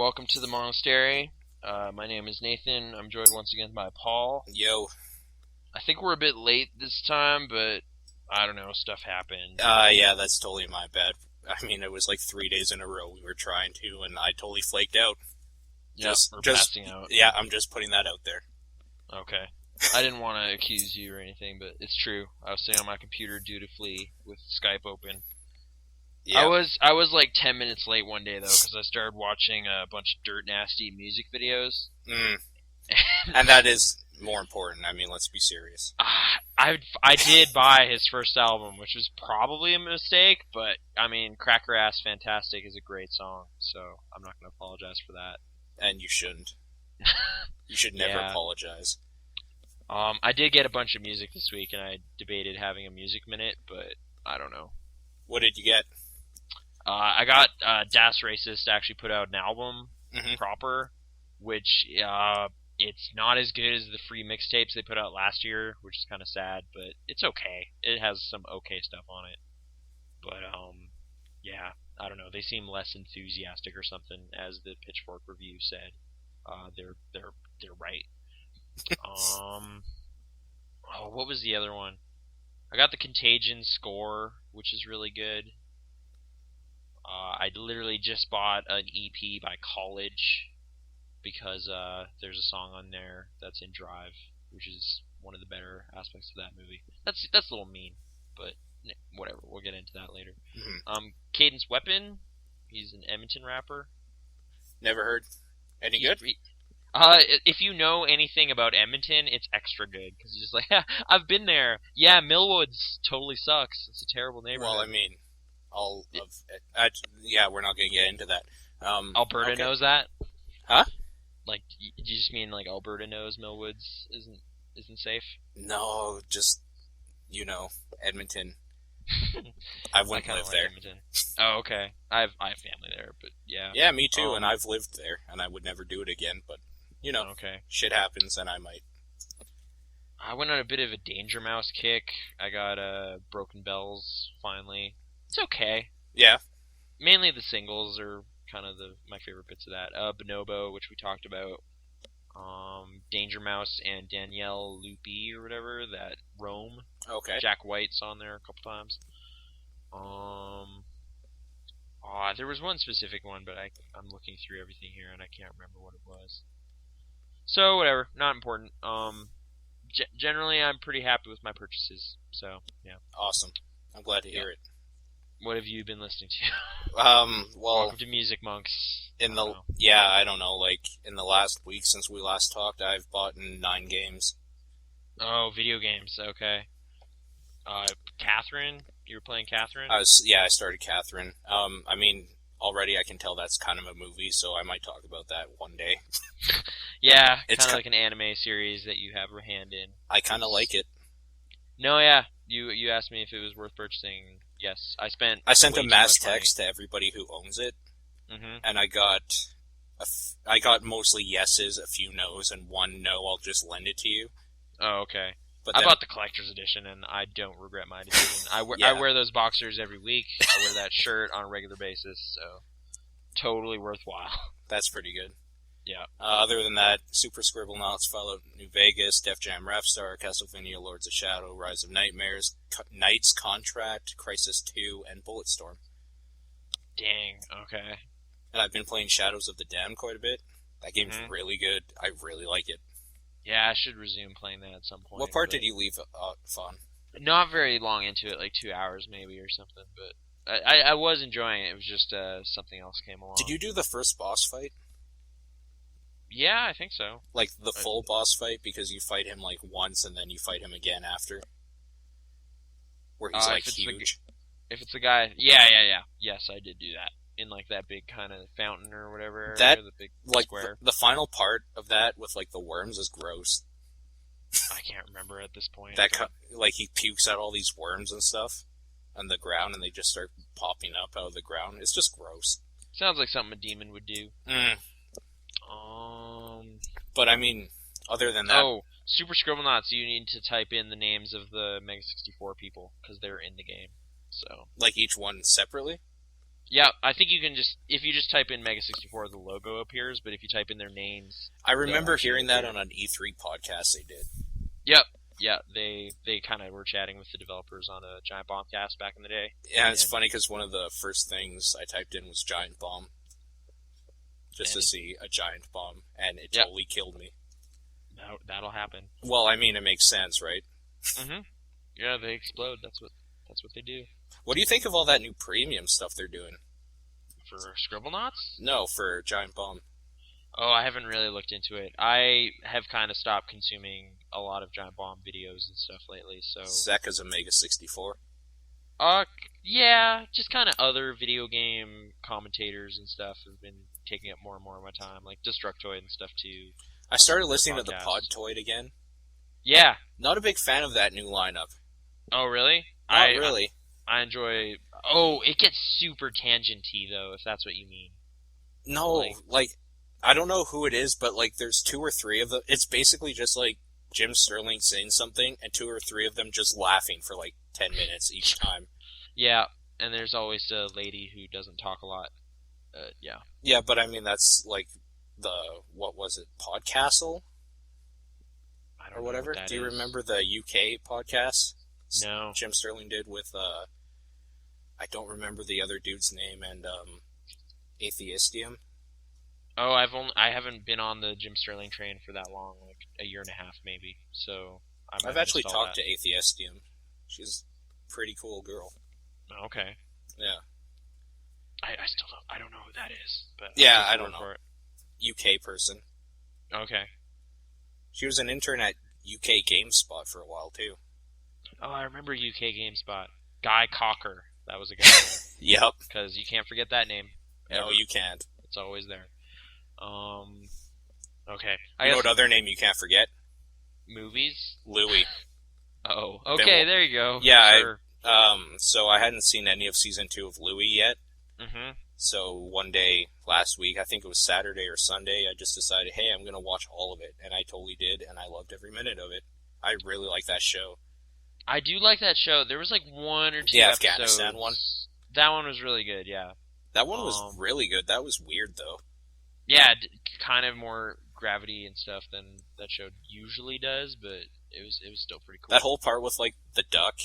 welcome to the monastery. My name is Nathan. I'm joined once again by Paul. Yo. I think we're a bit late this time, but I don't know, stuff happened. Yeah, that's totally my bad. I mean, it was like 3 days in a row we were trying to, and I totally flaked out. Yep, we're passing out. Yeah, I'm just putting that out there. Okay. I didn't want to accuse you or anything, but it's true. I was sitting on my computer dutifully with Skype open. Yeah. I was like 10 minutes late one day, though, because I started watching a bunch of Dirt Nasty music videos. And that is more important. I mean, let's be serious. I did buy his first album, which was probably a mistake, but, I mean, Cracker Ass Fantastic is a great song, so I'm not going to apologize for that. And you shouldn't. You should never apologize. I did get a bunch of music this week, and I debated having a music minute, but I don't know. What did you get? I got Das Racist actually put out an album proper, which it's not as good as the free mixtapes they put out last year, which is kind of sad, but it's okay. It has some okay stuff on it. But yeah, I don't know. They seem less enthusiastic or something, as the Pitchfork review said. They're right. What was the other one? I got the Contagion score, which is really good. I literally just bought an EP by College because there's a song on there that's in Drive, which is one of the better aspects of that movie. That's a little mean, but whatever. We'll get into that later. Cadence Weapon, he's an Edmonton rapper. Never heard. Any good? If you know anything about Edmonton, it's extra good because it's just like, I've been there. Yeah, Millwoods totally sucks. It's a terrible neighborhood. Well, I mean, yeah, we're not going to get into that. Alberta knows that? Huh? Like, do you just mean like Alberta knows Millwoods isn't safe? No, just Edmonton. I wouldn't live there. Edmonton. Oh, okay. I have family there, but yeah. Yeah, me too, and I've lived there, and I would never do it again. But okay. Shit happens, and I might. I went on a bit of a Danger Mouse kick. I got Broken Bells finally. It's okay. Yeah. Mainly the singles are kind of my favorite bits of that. Bonobo, which we talked about. Danger Mouse and Danielle Loopy or whatever, that Rome. Okay. Jack White's on there a couple times. There was one specific one, but I'm looking through everything here and I can't remember what it was. So whatever, not important. Generally, I'm pretty happy with my purchases. So yeah. Awesome. I'm glad to hear it. What have you been listening to? Well, welcome to Music Monks. I don't know. Like in the last week since we last talked, I've bought 9 games. Oh, video games. Okay. Catherine, you were playing Catherine? I started Catherine. I mean, already I can tell that's kind of a movie, so I might talk about that one day. Yeah, it's kind of like an anime series that you have a hand in. I kind of like it. No, yeah. You asked me if it was worth purchasing. Yes, I sent a mass text to everybody who owns it, and I got mostly yeses, a few nos, and one no. I'll just lend it to you. Oh, okay. But I bought the collector's edition, and I don't regret my decision. I wear those boxers every week. I wear that shirt on a regular basis, so totally worthwhile. That's pretty good. Yeah. Other than that, Super Scribblenauts, Fallout New Vegas, Def Jam Rapstar, Castlevania Lords of Shadow, Rise of Nightmares, Knight's Contract, Crisis 2, and Bulletstorm. Dang, okay. And I've been playing Shadows of the Damned quite a bit. That game's really good. I really like it. Yeah, I should resume playing that at some point. What part did you leave on? Not very long into it, like 2 hours maybe or something, but I was enjoying it. It was just something else came along. Did you do the first boss fight? Yeah, I think so. Like the full boss fight, because you fight him like once and then you fight him again after? Where he's like huge? If it's the guy... Yeah. Yes, I did do that. In like that big kind of fountain or whatever. That, the big like, square. The final part of that with like the worms is gross. I can't remember at this point. Like he pukes out all these worms and stuff on the ground and they just start popping up out of the ground. It's just gross. Sounds like something a demon would do. But I mean, other than that... Oh, Super Scribblenauts, you need to type in the names of the Mega 64 people, because they're in the game. So, like each one separately? Yeah, I think you can if you just type in Mega 64, the logo appears, but if you type in their names... I remember hearing that on an E3 podcast they did. Yep. Yeah, they kind of were chatting with the developers on a Giant Bomb cast back in the day. Yeah, it's funny because one of the first things I typed in was Giant Bomb. Just to see a giant bomb, and it totally killed me. That'll happen. Well, I mean, it makes sense, right? Mm-hmm. Yeah, they explode. That's what they do. What do you think of all that new premium stuff they're doing? For Scribblenauts? No, for Giant Bomb. Oh, I haven't really looked into it. I have kind of stopped consuming a lot of Giant Bomb videos and stuff lately, so... Zeka's a Mega 64? Yeah, just kind of other video game commentators and stuff have been taking up more and more of my time, like Destructoid and stuff, too. I started listening to the Podtoid again. Yeah. Not a big fan of that new lineup. Oh, really? Not really. I enjoy... Oh, it gets super tangenty, though, if that's what you mean. No, like I don't know who it is, but, like, there's 2 or 3 of them. It's basically just, like, Jim Sterling saying something, and 2 or 3 of them just laughing for, like, 10 minutes each time. Yeah, and there's always a lady who doesn't talk a lot. Yeah. Yeah, but, I mean, that's, like, what was it, Podcastle? I don't or whatever. Know what Do you is. remember the UK podcast? No. Jim Sterling did with, I don't remember the other dude's name, and, Atheistium. Oh, I haven't been on the Jim Sterling train for that long, like a year and a half maybe. So I've actually talked to Atheistium. She's a pretty cool girl. Okay. Yeah. I still don't know who that is, but yeah, I don't know. For it. UK person. Okay. She was an intern at UK GameSpot for a while too. Oh, I remember UK GameSpot. Guy Cocker. That was a guy. Yep. Because you can't forget that name. No, you can't. It's always there. Okay. You know what other name you can't forget? Movies? Louie. Oh, okay, there you go. Yeah, sure. So I hadn't seen any of Season 2 of Louie yet. Mm-hmm. So one day last week, I think it was Saturday or Sunday, I just decided, hey, I'm going to watch all of it. And I totally did, and I loved every minute of it. I really like that show. I do like that show. There was like 1 or 2 the episodes. Afghanistan one? That one was really good, yeah. That one was really good. That was weird, though. Yeah, kind of more gravity and stuff than that show usually does, but it was still pretty cool. That whole part with, like, the duck.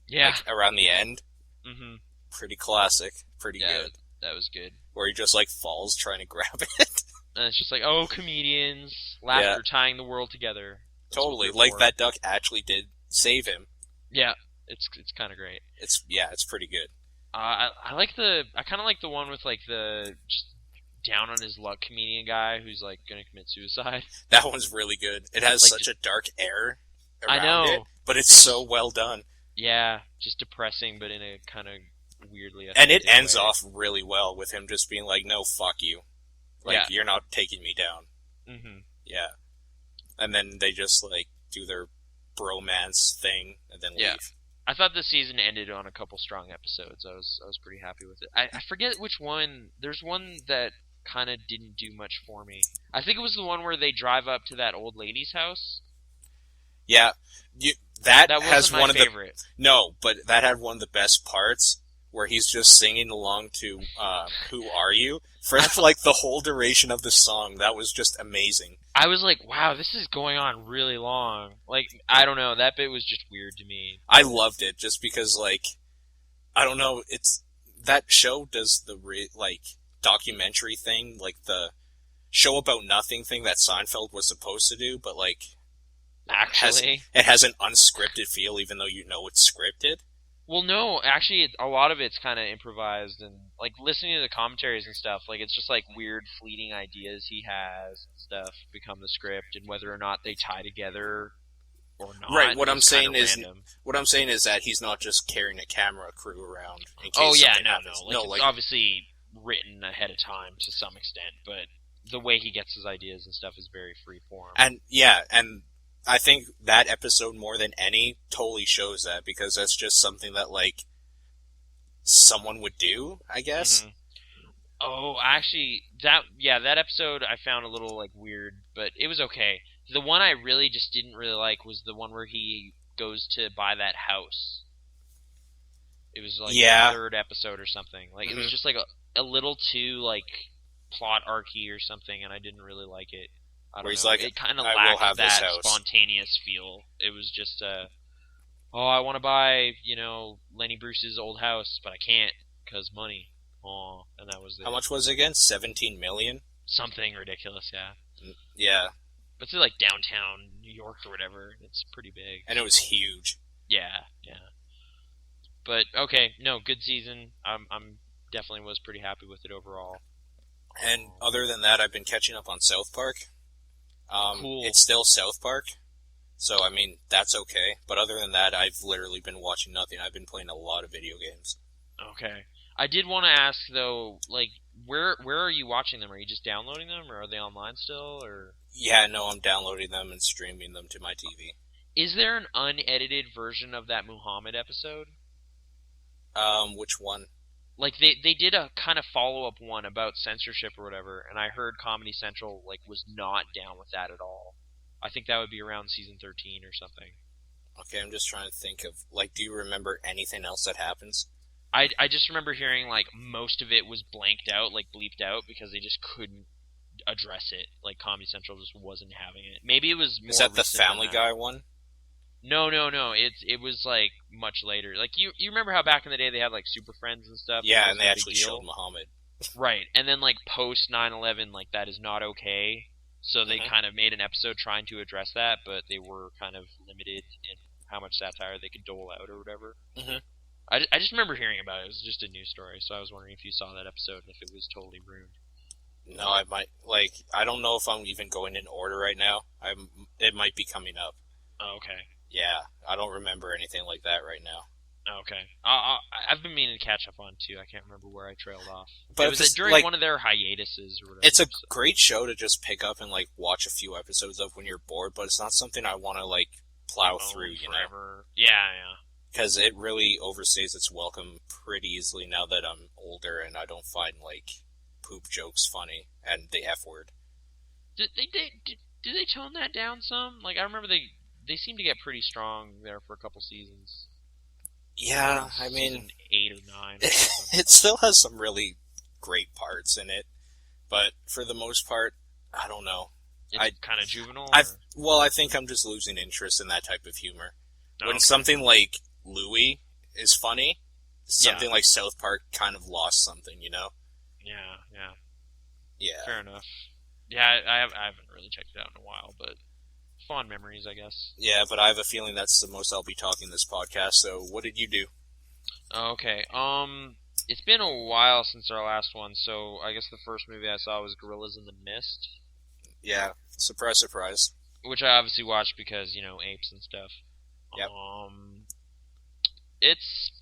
Yeah. Like, around the end. Mm-hmm. Pretty classic. Pretty good. That was good. Where he just, like, falls trying to grab it. And it's just like, oh, comedians, laughter tying the world together. That's totally. Like, that duck actually did save him. Yeah, it's kind of great. It's pretty good. I kind of like the one with, like, the just down on his luck comedian guy who's, like, gonna commit suicide. That one's really good. It has like, such a dark air around it, but it's so well done. Yeah, just depressing, but in a kind of weirdly and it ends way. off really well with him just being like, no, fuck you. Like, you're not taking me down. Mm-hmm. Yeah. And then they just, like, do their bromance thing and then leave. I thought the season ended on a couple strong episodes. I was pretty happy with it. I forget which one. There's one that kind of didn't do much for me. I think it was the one where they drive up to that old lady's house. Yeah. That has one of favorite. No, but that had one of the best parts where he's just singing along to Who Are You? For like the whole duration of the song. That was just amazing. I was like, wow, this is going on really long. Like, I don't know, that bit was just weird to me. I loved it just because, like, I don't know, that show does the documentary thing, like the show about nothing thing that Seinfeld was supposed to do, but like actually it has an unscripted feel even though you know it's scripted. Well, no, actually, a lot of it's kind of improvised, and, like, listening to the commentaries and stuff, like, it's just, like, weird, fleeting ideas he has and stuff become the script, and whether or not they tie together or not. Right, what I'm saying is that he's not just carrying a camera crew around in case something happens. No, it's obviously written ahead of time to some extent, but the way he gets his ideas and stuff is very freeform. And, and I think that episode more than any totally shows that, because that's just something that, like, someone would do, I guess. Mm-hmm. Oh, actually, that episode I found a little, like, weird, but it was okay. The one I really just didn't really like was the one where he goes to buy that house. It was like Yeah. the third episode or something. Like it was Mhm. just like a little too like plot archy or something, and I didn't really like it. I Where don't he's know. like, It kind of I will lacked have this that house. spontaneous feel. It was just oh, I want to buy, Lenny Bruce's old house, but I can't because money. Oh, and that was it. How much was it again? 17 million? Something ridiculous, yeah. Yeah. But it's like downtown New York or whatever. It's pretty big. And it was huge. Yeah, yeah. But okay, no, good season. I'm definitely was pretty happy with it overall. And other than that, I've been catching up on South Park. Cool. It's still South Park, so I mean that's okay. But other than that, I've literally been watching nothing. I've been playing a lot of video games. Okay. I did want to ask though, like, where are you watching them? Are you just downloading them, or are they online still, or? Yeah, no, I'm downloading them and streaming them to my TV. Is there an unedited version of that Muhammad episode? Which one? Like they did a kind of follow-up one about censorship or whatever, and I heard Comedy Central like was not down with that at all. I think that would be around season 13 or something. Okay, I'm just trying to think of, like, do you remember anything else that happens? I just remember hearing like most of it was blanked out, like bleeped out, because they just couldn't address it. Like Comedy Central just wasn't having it. Maybe it was more. Is that the recent than Family that. Guy one? No. It was like much later. Like you remember how back in the day they had like Super Friends and stuff. Yeah, It and they wasn't a big actually deal? showed Muhammad. Right, and then like post 9/11, like that is not okay. So they Mhm. kind of made an episode trying to address that, but they were kind of limited in how much satire they could dole out or whatever. Mhm. I just remember hearing about it. It was just a news story, so I was wondering if you saw that episode and if it was totally ruined. No, I might, like, I don't know if I'm even going in order right now. It might be coming up. Oh, okay. Yeah, I don't remember anything like that right now. Oh, okay. I've been meaning to catch up on too. I can't remember where I trailed off. But it was it's, during like, one of their hiatuses or whatever. it's a so- great show to just pick up and, like, watch a few episodes of when you're bored, but it's not something I want to, like, plow through, you know? forever. Yeah. Because it really overstays its welcome pretty easily now that I'm older and I don't find, like, poop jokes funny and the F word. Did they tone that down some? Like I remember they seemed to get pretty strong there for a couple seasons. Yeah, I mean, Season 8 or 9. Or something. it still has some really great parts in it, but for the most part, I don't know. It's kind of juvenile. I think I'm just losing interest in that type of humor. No, When okay. something like Louie is funny, something Yeah. like South Park kind of lost something, you know? Yeah. Yeah. Fair enough. Yeah, I haven't really checked it out in a while, but fond memories, I guess. Yeah, but I have a feeling that's the most I'll be talking this podcast, so what did you do? Okay. It's been a while since our last one, so I guess the first movie I saw was Gorillas in the Mist, Yeah, surprise, surprise. which I obviously watched because apes and stuff. Yep. It's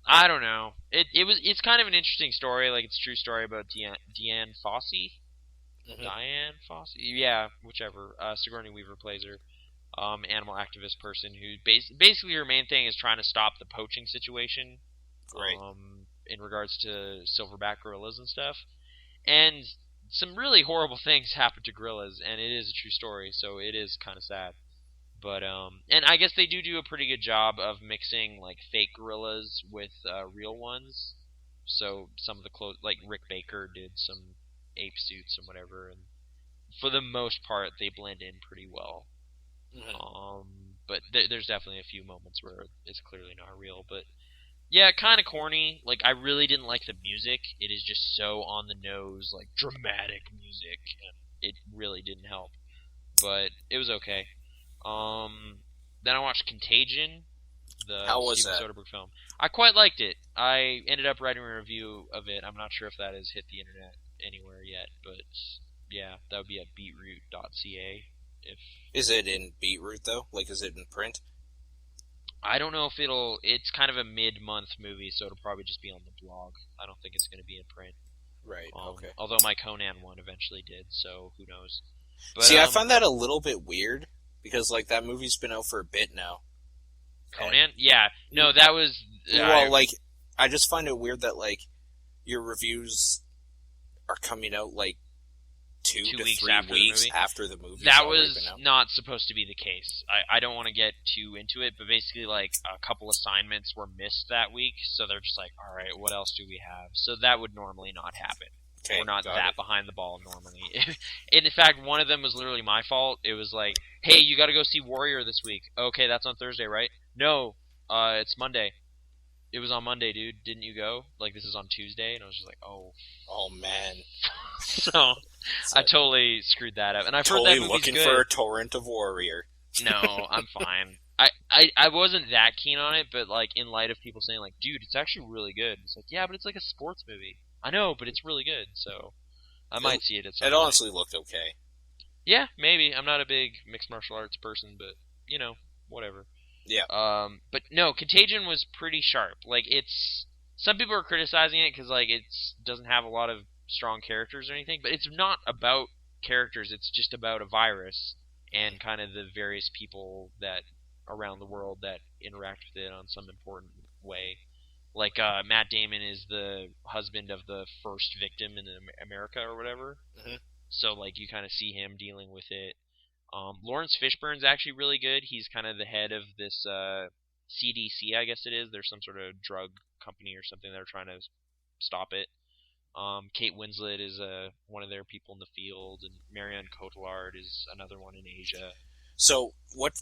I don't know. It's kind of an interesting story. Like it's a true story about Deanne Fossey. Mhm. Diane Fossey, yeah, whichever. Sigourney Weaver plays her, animal activist person who basically her main thing is trying to stop the poaching situation, Great. in regards to silverback gorillas and stuff. And some really horrible things happen to gorillas, and it is a true story, so it is kind of sad. But and I guess they do a pretty good job of mixing like fake gorillas with real ones. So some of the clothes, like Rick Baker did some ape suits and whatever, and for the most part they blend in pretty well. Mhm. But there's definitely a few moments where it's clearly not real. But yeah, kind of corny. Like I really didn't like the music. It is just so on the nose, like dramatic music, and it really didn't help. But it was okay. Then I watched Contagion, the How was Steven that? Soderbergh film. I quite liked it. I ended up writing a review of it. I'm not sure if that has hit the internet anywhere yet, but yeah, that would be at beetroot.ca. If Is it in Beetroot, though? Like, is it in print? I don't know if it's kind of a mid-month movie, so it'll probably just be on the blog. I don't think it's going to be in print. Right, okay. Although my Conan one eventually did, so who knows. But, See, I find that a little bit weird, because, like, that movie's been out for a bit now. Conan? Yeah. No, that was... Well, like, I just find it weird that, like, your reviews are coming out, like, 2 to weeks 3 after weeks the movie. after the movie. That was not supposed to be the case. I don't want to get too into it, but basically, like, a couple assignments were missed that week, so they're just like, all right, what else do we have? So that would normally not happen. Okay, we're not that behind the ball normally. And in fact, one of them was literally my fault. It was like, hey, you got to go see Warrior this week. Okay, that's on Thursday, right? No, it's Monday. It was on Monday, dude. Didn't you go? Like, this is on Tuesday, and I was just like, oh. Oh, man. So, I totally screwed that up. And I've heard that movie's looking good. for a torrent of Warrior. No, I'm fine. I wasn't that keen on it, but, like, in light of people saying, like, dude, it's actually really good. It's like, yeah, but it's like a sports movie. I know, but it's really good, so I might see it at some point. It honestly looked okay. Yeah, maybe. I'm not a big mixed martial arts person, but, you know, whatever. Yeah. But no, Contagion was pretty sharp. Like, it's... Some people are criticizing it because, like, it doesn't have a lot of strong characters or anything, but it's not about characters. It's just about a virus and kind of the various people that around the world that interact with it on some important way. Like, Matt Damon is the husband of the first victim in America or whatever. Mm-hmm. So, like, you kind of see him dealing with it. Lawrence Fishburne's actually really good. He's kind of the head of this CDC, I guess it is. There's some sort of drug company or something that are trying to stop it. Kate Winslet is one of their people in the field, and Marianne Cotillard is another one in Asia. So, what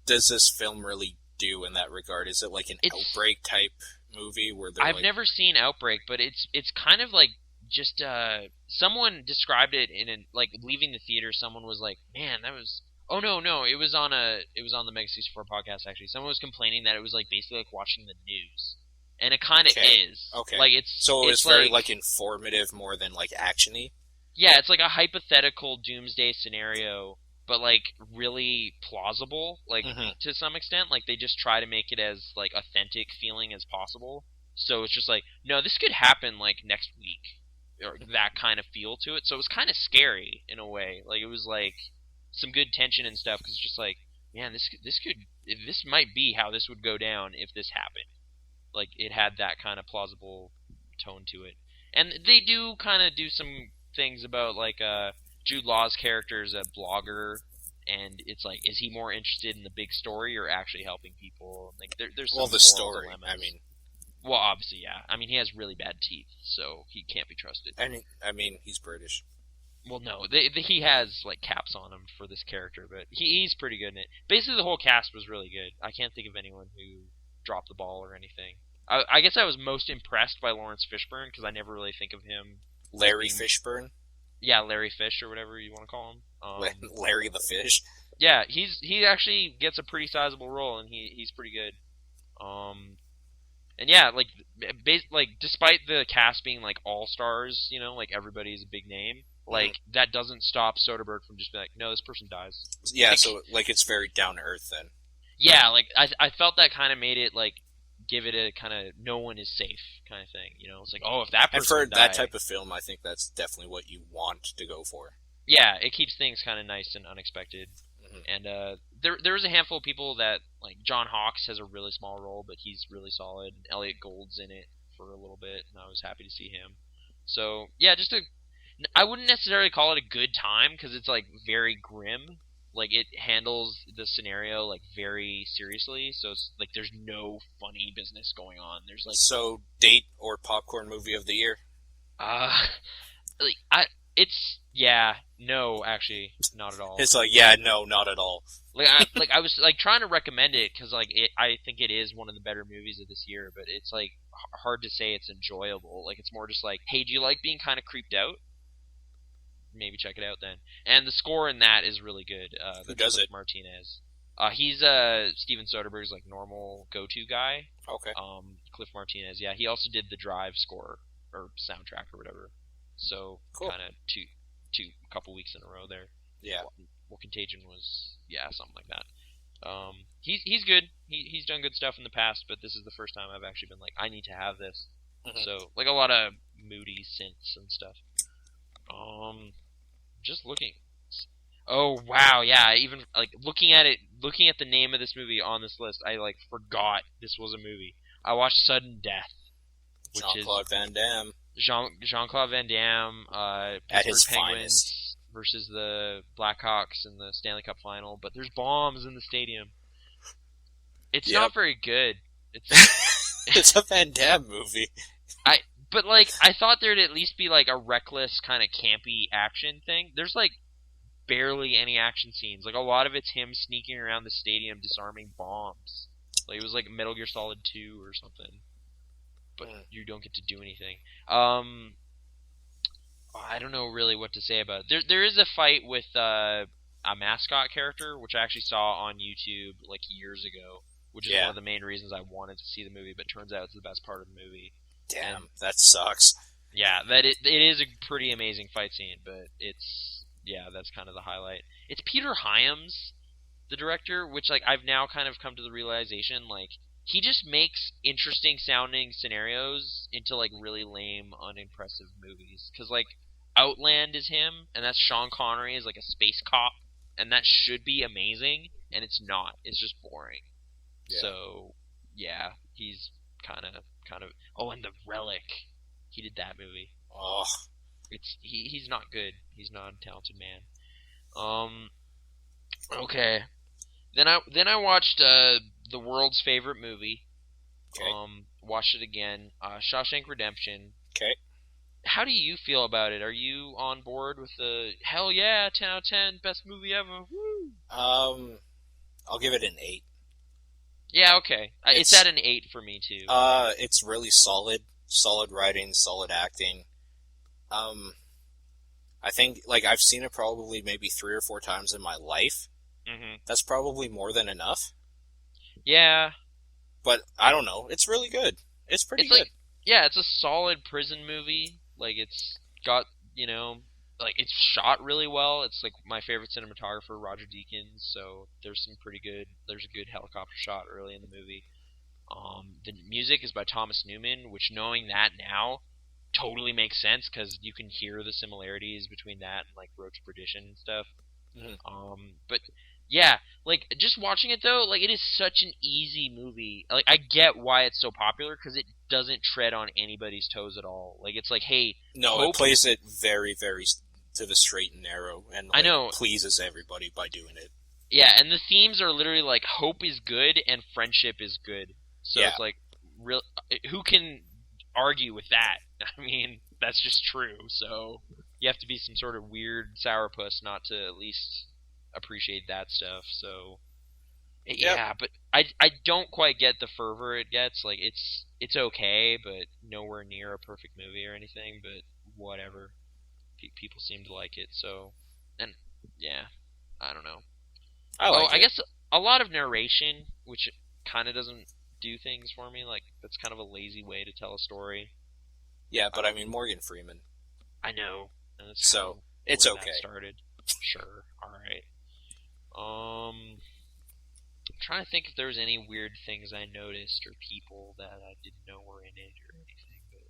does this film really do in that regard? Is it like an Outbreak type movie where they're I've never seen Outbreak, but it's kind of like just someone described it like leaving the theater. Someone was like, "Man, that was." Oh no! It was on the Mega 64 podcast actually. Someone was complaining that it was like basically like watching the news, and it kind of is. Okay. Like it's very like informative more than like actiony. Yeah, it's like a hypothetical doomsday scenario, but like really plausible, like to some extent. Like they just try to make it as like authentic feeling as possible. So it's just like, no, this could happen like next week, or that kind of feel to it. So it was kind of scary in a way. Like it was like some good tension and stuff, because it's just like, man, this might be how this would go down if this happened. Like it had that kind of plausible tone to it, and they do kind of do some things about like Jude Law's character is a blogger, and it's like, is he more interested in the big story or actually helping people? Like there's some the story. dilemmas. I mean, well, obviously, yeah. I mean, he has really bad teeth, so he can't be trusted. And I mean, he's British. Well, no, he has like caps on him for this character, but he's pretty good in it. Basically, the whole cast was really good. I can't think of anyone who dropped the ball or anything. I guess I was most impressed by Lawrence Fishburne, because I never really think of him. Larry Fishburne? Yeah, Larry Fish, or whatever you want to call him. Larry the Fish? Yeah, he actually gets a pretty sizable role, and he's pretty good. And yeah, like despite the cast being like all stars, you know, like everybody's a big name, like that doesn't stop Soderbergh from just being like, no, this person dies. Yeah, like, so like it's very down to earth then. Yeah, like I felt that kind of made it like give it a kind of no one is safe kind of thing, you know. It's like, oh, if that person and for died, that type of film, I think that's definitely what you want to go for. Yeah, it keeps things kind of nice and unexpected. And there was a handful of people that, like, John Hawkes has a really small role, but he's really solid. Elliot Gould's in it for a little bit, and I was happy to see him. So yeah, I wouldn't necessarily call it a good time, because it's like very grim. Like it handles the scenario like very seriously, so it's like there's no funny business going on. There's like date or popcorn movie of the year. No, actually, not at all. It's like, yeah, no, not at all. I was like trying to recommend it because like I think it is one of the better movies of this year, but it's like hard to say it's enjoyable. Like it's more just like, hey, do you like being kind of creeped out? Maybe check it out then. And the score in that is really good. Who does it? Martinez. He's Steven Soderbergh's like normal go-to guy. Okay. Cliff Martinez. Yeah, he also did the Drive score or soundtrack or whatever. So cool. Kind of two couple weeks in a row there. Yeah. Well, Contagion was something like that. He's good. He's done good stuff in the past, but this is the first time I've actually been like, I need to have this. So like a lot of moody synths and stuff. Just looking. Oh wow, yeah. Even like looking at the name of this movie on this list, I like forgot this was a movie. I watched Sudden Death, which Jean-Claude Van Damme. Jean-Claude Van Damme, At Pittsburgh his finest. Penguins versus the Blackhawks in the Stanley Cup final, but there's bombs in the stadium. It's Yep. not very good. It's It's a Van Damme movie. I but like I thought there'd at least be like a reckless kind of campy action thing. There's like barely any action scenes. Like a lot of it's him sneaking around the stadium disarming bombs. Like it was like Metal Gear Solid 2 or something. But you don't get to do anything. I don't know really what to say about it. There is a fight with a mascot character, which I actually saw on YouTube like years ago, which is one of the main reasons I wanted to see the movie. But turns out it's the best part of the movie. Damn, And, that sucks. yeah, that it is a pretty amazing fight scene, but that's kind of the highlight. It's Peter Hyams, the director, which like I've now kind of come to the realization like he just makes interesting sounding scenarios into like really lame, unimpressive movies. Because like Outland is him, and that's Sean Connery as like a space cop, and that should be amazing, and it's not. It's just boring. Yeah. So yeah, he's kind of. Oh, and The Relic, he did that movie. Oh, He's not good. He's not a talented man. Okay. Then I watched the world's favorite movie. okay. Watched it again. Shawshank Redemption. Okay. How do you feel about it? Are you on board with the hell yeah, 10 out of 10, best movie ever? Woo! I'll give it an 8. Yeah, okay. It's at an 8 for me too. It's really solid writing, solid acting. I think like I've seen it probably maybe 3 or 4 times in my life. Mm-hmm. That's probably more than enough. Yeah. But I don't know. It's really good. It's pretty good. Like, yeah, it's a solid prison movie. Like it's got, like it's shot really well. It's like my favorite cinematographer, Roger Deakins. So there's a good helicopter shot early in the movie. The music is by Thomas Newman, which knowing that now totally makes sense because you can hear the similarities between that and like Road to Perdition and stuff. Mm-hmm. But yeah, like just watching it though, like it is such an easy movie. Like I get why it's so popular because it doesn't tread on anybody's toes at all. Like it's like, hey, no, it plays it very, very to the straight and narrow, and like, I know pleases everybody by doing it. Yeah, and the themes are literally like hope is good and friendship is good. So it's like, who can argue with that? I mean, that's just true. So you have to be some sort of weird sourpuss not to at least appreciate that stuff. So yeah, but I don't quite get the fervor it gets. Like it's okay, but nowhere near a perfect movie or anything. But whatever, people seem to like it. So, and yeah, I don't know. I guess a lot of narration, which kind of doesn't do things for me. Like that's kind of a lazy way to tell a story. Yeah, but I mean Morgan Freeman. I know. So it's okay. That started. Sure. All right. I'm trying to think if there was any weird things I noticed or people that I didn't know were in it or anything, but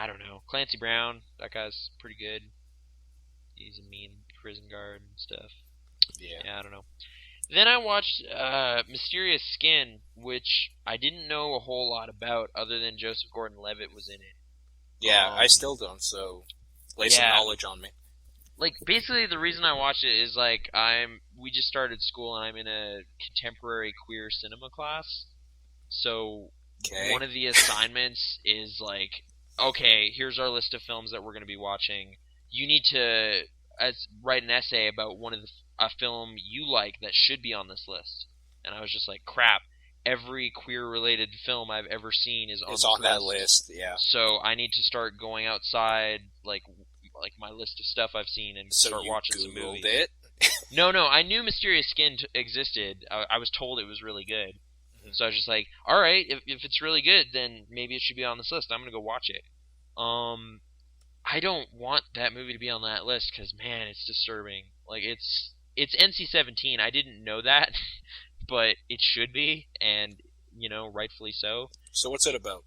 I don't know. Clancy Brown, that guy's pretty good. He's a mean prison guard and stuff. Yeah, I don't know. Then I watched Mysterious Skin, which I didn't know a whole lot about other than Joseph Gordon-Levitt was in it. Yeah, I still don't, so lay some knowledge on me. Like, basically the reason I watched it is, like, we just started school and I'm in a contemporary queer cinema class. So, one of the assignments is, like, okay, here's our list of films that we're going to be watching. You need to write an essay about a film you like that should be on this list. And I was just like, crap, every queer-related film I've ever seen is on that list, yeah. So I need to start going outside, like my list of stuff I've seen and start watching some movies. It? No, I knew Mysterious Skin existed. I was told it was really good. Mm-hmm. So I was just like, all right, if it's really good, then maybe it should be on this list. I'm going to go watch it. I don't want that movie to be on that list because, man, it's disturbing. Like, it's NC-17. I didn't know that, but it should be, and, rightfully so. So what's it about?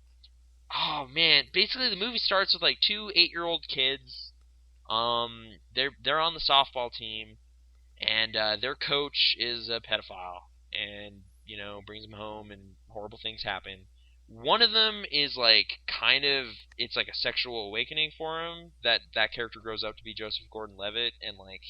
Oh, man. Basically, the movie starts with, like, 2 8-year-old kids. They're on the softball team, and their coach is a pedophile, and, brings them home, and horrible things happen. One of them is, like, kind of, it's like a sexual awakening for him, that character grows up to be Joseph Gordon-Levitt, and like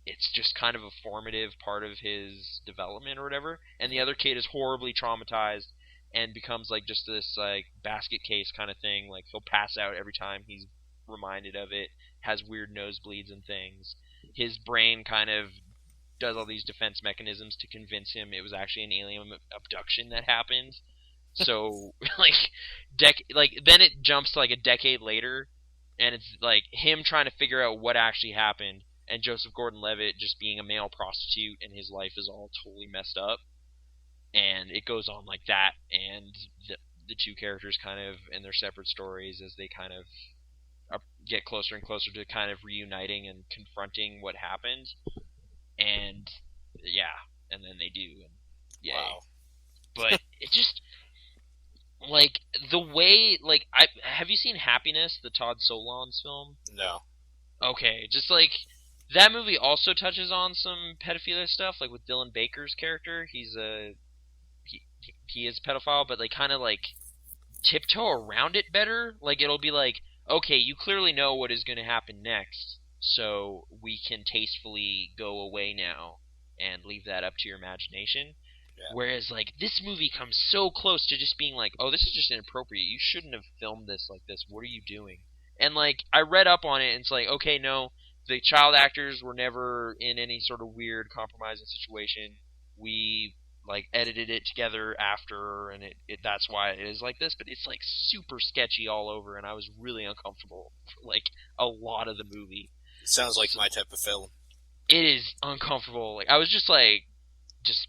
it's just kind of a formative part of his development or whatever. And the other kid is horribly traumatized and becomes like just this like basket case kind of thing. Like he'll pass out every time he's reminded of it, has weird nosebleeds and things. His brain kind of does all these defense mechanisms to convince him it was actually an alien abduction that happened. So then it jumps to like a decade later, and it's like him trying to figure out what actually happened, and Joseph Gordon-Levitt just being a male prostitute, and his life is all totally messed up. And it goes on like that, and the two characters kind of in their separate stories as they kind of get closer and closer to kind of reuniting and confronting what happened. And yeah, and then they do, and yay. Wow. But it just like the way have you seen Happiness, the Todd Solondz film? No. Okay, just like that movie also touches on some pedophilia stuff, like with Dylan Baker's character. He is a pedophile, but they kind of like tiptoe around it better. Like it'll be like, okay, you clearly know what is going to happen next, so we can tastefully go away now and leave that up to your imagination. Yeah. Whereas, like, this movie comes so close to just being like, oh, this is just inappropriate. You shouldn't have filmed this like this. What are you doing? And, like, I read up on it, and it's like, okay, no, the child actors were never in any sort of weird, compromising situation. We, like, edited it together after, and that's why it is like this. But it's, like, super sketchy all over, and I was really uncomfortable for, like, a lot of the movie. It sounds like my type of film. It is uncomfortable. Like, I was just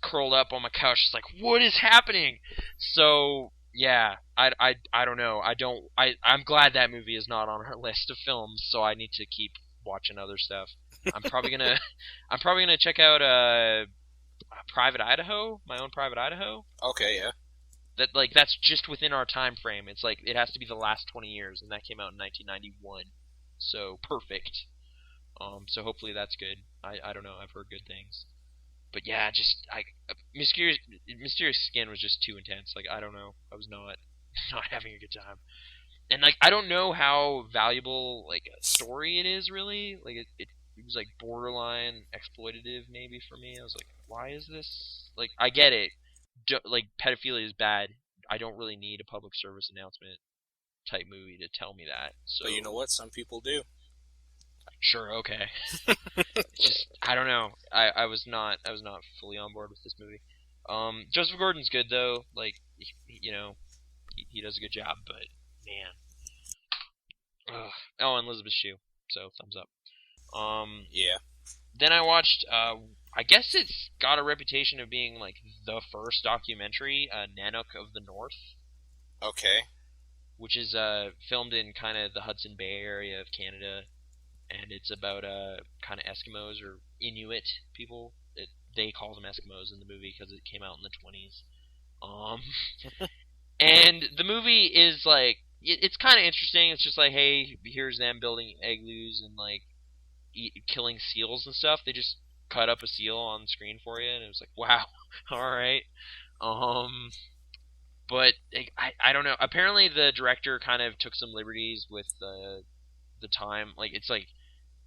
curled up on my couch, just like, what is happening? So yeah, I don't know. I'm glad that movie is not on our list of films, so I need to keep watching other stuff. I'm probably gonna check out Private Idaho, My Own Private Idaho. Okay, yeah. That's just within our time frame. It's like it has to be the last 20 years, and that came out in 1991. So perfect. So hopefully that's good. I don't know. I've heard good things. But yeah, Mysterious Skin was just too intense. Like, I don't know. I was not having a good time. And, like, I don't know how valuable, like, a story it is, really. Like, it was, like, borderline exploitative, maybe, for me. I was like, why is this? Like, I get it. Like, pedophilia is bad. I don't really need a public service announcement type movie to tell me that. So, but you know what? Some people do. Sure, okay. Just I don't know. I was not fully on board with this movie. Joseph Gordon's good though. Like he does a good job, but man. Ugh. Oh, and Elizabeth Shue. So thumbs up. Yeah. Then I watched I guess it's got a reputation of being like the first documentary, Nanook of the North. Okay. Which is filmed in kind of the Hudson Bay area of Canada. And it's about kind of Eskimos or Inuit people. They call them Eskimos in the movie because it came out in the 20s. And the movie is like it's kind of interesting. It's just like, hey, here's them building igloos and like killing seals and stuff. They just cut up a seal on screen for you, and it was like, wow, all right. But I don't know. Apparently, the director kind of took some liberties with the time. Like it's like.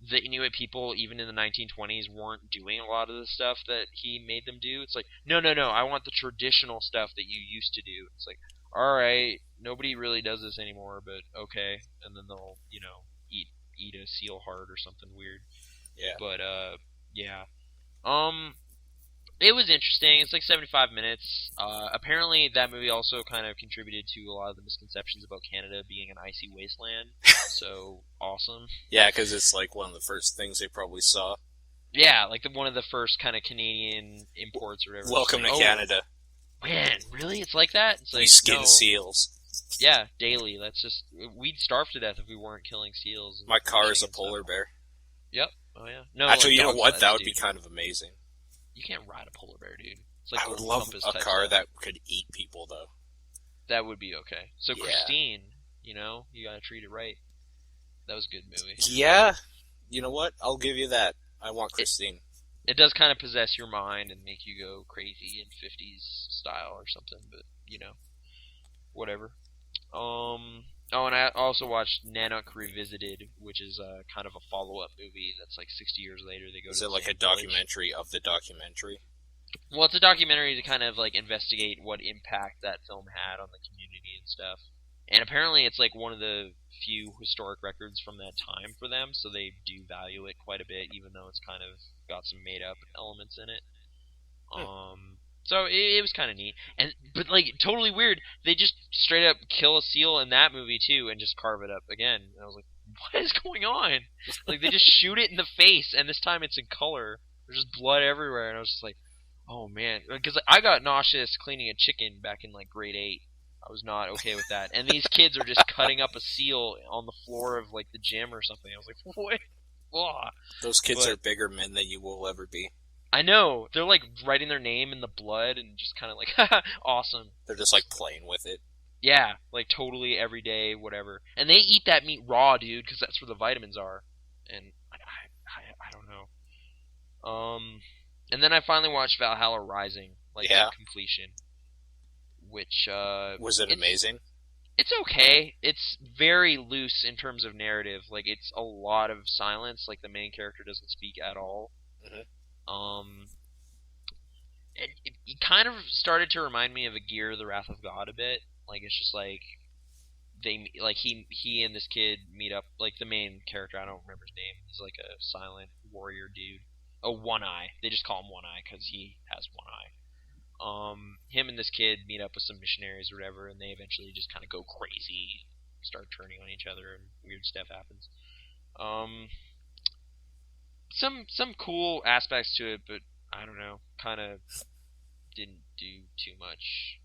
The Inuit people, even in the 1920s, weren't doing a lot of the stuff that he made them do. It's like, no, I want the traditional stuff that you used to do. It's like, alright, nobody really does this anymore, but okay. And then they'll, eat a seal heart or something weird. Yeah. But, yeah. It was interesting. It's like 75 minutes. Apparently, that movie also kind of contributed to a lot of the misconceptions about Canada being an icy wasteland. So, awesome. Yeah, because it's like one of the first things they probably saw. Yeah, like one of the first kind of Canadian imports or whatever. Welcome to Canada. Man, really? It's like that? It's like, we skin seals. Yeah, daily. We'd starve to death if we weren't killing seals. My car is a polar bear. Yep. Oh, yeah. No, actually, you know what? That would be kind of amazing. You can't ride a polar bear, dude. It's like I would love a car that could eat people, though. That would be okay. So yeah. Christine, you gotta treat it right. That was a good movie. Yeah. You know what? I'll give you that. I want Christine. It does kind of possess your mind and make you go crazy in 50s style or something, but, whatever. Oh, and I also watched Nanook Revisited, which is kind of a follow-up movie that's like 60 years later. They go Is to it the like a same village. documentary of the documentary? Well, it's a documentary to kind of like investigate what impact that film had on the community and stuff. And apparently, it's like one of the few historic records from that time for them, so they do value it quite a bit, even though it's kind of got some made-up elements in it. So it was kind of neat, but like totally weird. They just straight up kill a seal in that movie too, and just carve it up again. And I was like, what is going on? Like they just shoot it in the face, and this time it's in color. There's just blood everywhere, and I was just like, oh man, because I got nauseous cleaning a chicken back in like grade 8. I was not okay with that, and these kids are just cutting up a seal on the floor of like the gym or something. I was like, what? Ugh. Those kids are bigger men than you will ever be. I know. They're like writing their name in the blood and just kind of like, haha, awesome. They're just like playing with it. Yeah, like totally every day, whatever. And they eat that meat raw, dude, because that's where the vitamins are. And I don't know. And then I finally watched Valhalla Rising, like completion. Which was it amazing? It's okay. It's very loose in terms of narrative. Like it's a lot of silence. Like the main character doesn't speak at all. Mm-hmm. It kind of started to remind me of a Gear: The Wrath of God a bit. Like it's just like he and this kid meet up. Like the main character, I don't remember his name. He's like a silent warrior dude. Oh, One Eye. They just call him One Eye because he has one eye. Him and this kid meet up with some missionaries or whatever, and they eventually just kind of go crazy, start turning on each other, and weird stuff happens. Some cool aspects to it, but I don't know, kind of didn't do too much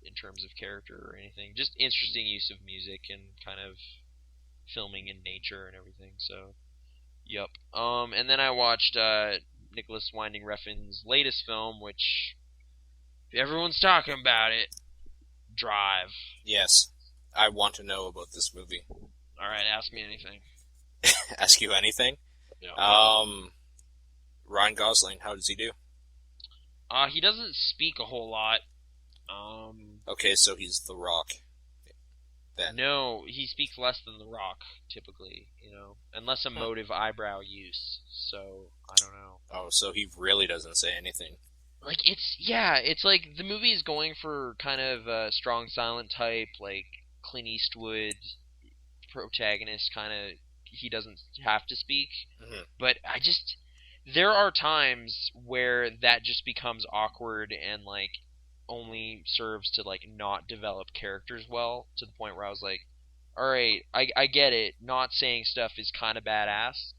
in terms of character or anything. Just interesting use of music and kind of filming in nature and everything. So, yep. And then I watched Nicholas Winding Refn's latest film, which everyone's talking about it. Drive. Yes, I want to know about this movie. All right, ask me anything. Ask you anything? Yeah. Ryan Gosling, how does he do? He doesn't speak a whole lot. Okay, so he's The Rock. Then. No, he speaks less than The Rock, typically, unless emotive eyebrow use, so, I don't know. Oh, so he really doesn't say anything. Like, it's like, the movie is going for kind of a strong silent type, like, Clint Eastwood protagonist, kind of, he doesn't have to speak, but there are times where that just becomes awkward and, like, only serves to like not develop characters well, to the point where I was like, alright, I get it, not saying stuff is kind of badass,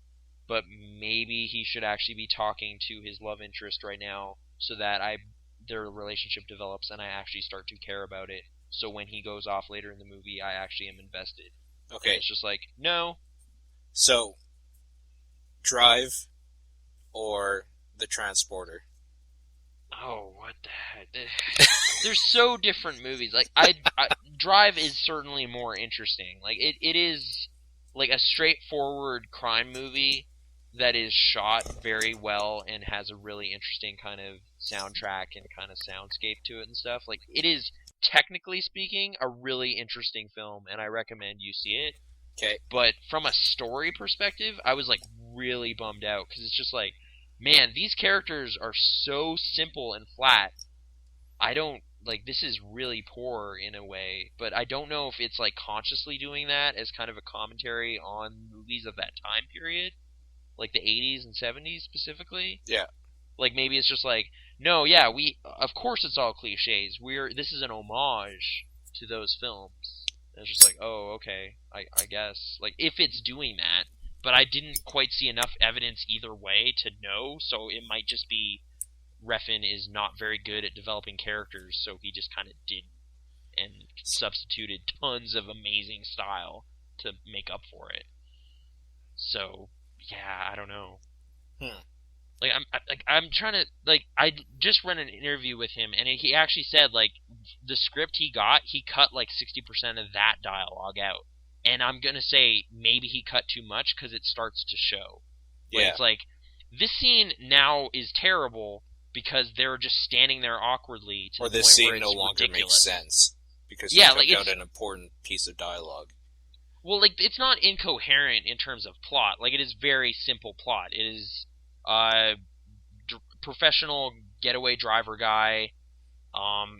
but maybe he should actually be talking to his love interest right now so that their relationship develops and I actually start to care about it, so when he goes off later in the movie I actually am invested. Okay. And it's just like, no. So, Drive or The Transporter? Oh, what the heck? They're so different movies. Like, Drive is certainly more interesting. Like, it is like a straightforward crime movie that is shot very well and has a really interesting kind of soundtrack and kind of soundscape to it and stuff. Like, it is, technically speaking, a really interesting film, and I recommend you see it. Okay. But from a story perspective, I was, like, really bummed out, because it's just like, man, these characters are so simple and flat. This is really poor in a way, but I don't know if it's, like, consciously doing that as kind of a commentary on movies of that time period, like the 80s and 70s specifically. Yeah. Like, maybe it's just like, no, yeah, of course it's all cliches. This is an homage to those films. And it's just like, oh, okay, I guess. Like, if it's doing that. But I didn't quite see enough evidence either way to know, so it might just be Refn is not very good at developing characters, so he just kind of did and substituted tons of amazing style to make up for it. So, yeah, I don't know. Like, I'm trying to, like, I just read an interview with him, and he actually said, like, the script he got, he cut, like, 60% of that dialogue out. And I'm going to say maybe he cut too much because it starts to show. Like, it's like, this scene now is terrible because they're just standing there awkwardly to the point where it's ridiculous. Or this scene no longer makes sense because you took out an important piece of dialogue. Well, like it's not incoherent in terms of plot. Like it is very simple plot. It is uh professional getaway driver guy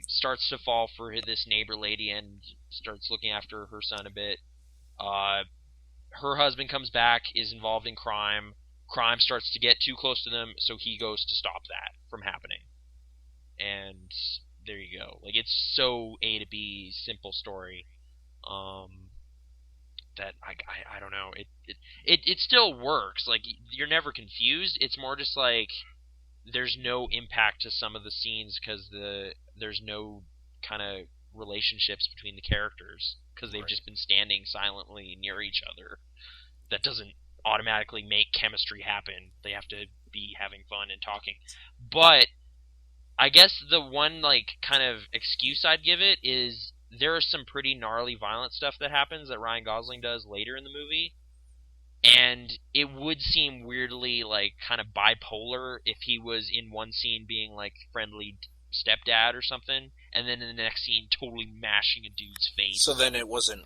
starts to fall for this neighbor lady and starts looking after her son a bit. Uh her husband comes back, is involved in crime. Crime starts to get too close to them, so he goes to stop that from happening. And there you go. Like it's so A to B, simple story. That I don't know. It still works. Like you're never confused. It's more just like there's no impact to some of the scenes because there's no kind of relationships between the characters because they've just been standing silently near each other. That doesn't automatically make chemistry happen. They have to be having fun and talking. But I guess the one like kind of excuse I'd give it is there is some pretty gnarly violent stuff that happens that Ryan Gosling does later in the movie. And it would seem weirdly like kind of bipolar if he was in one scene being like friendly stepdad or something, and then in the next scene totally mashing a dude's face. So then it wasn't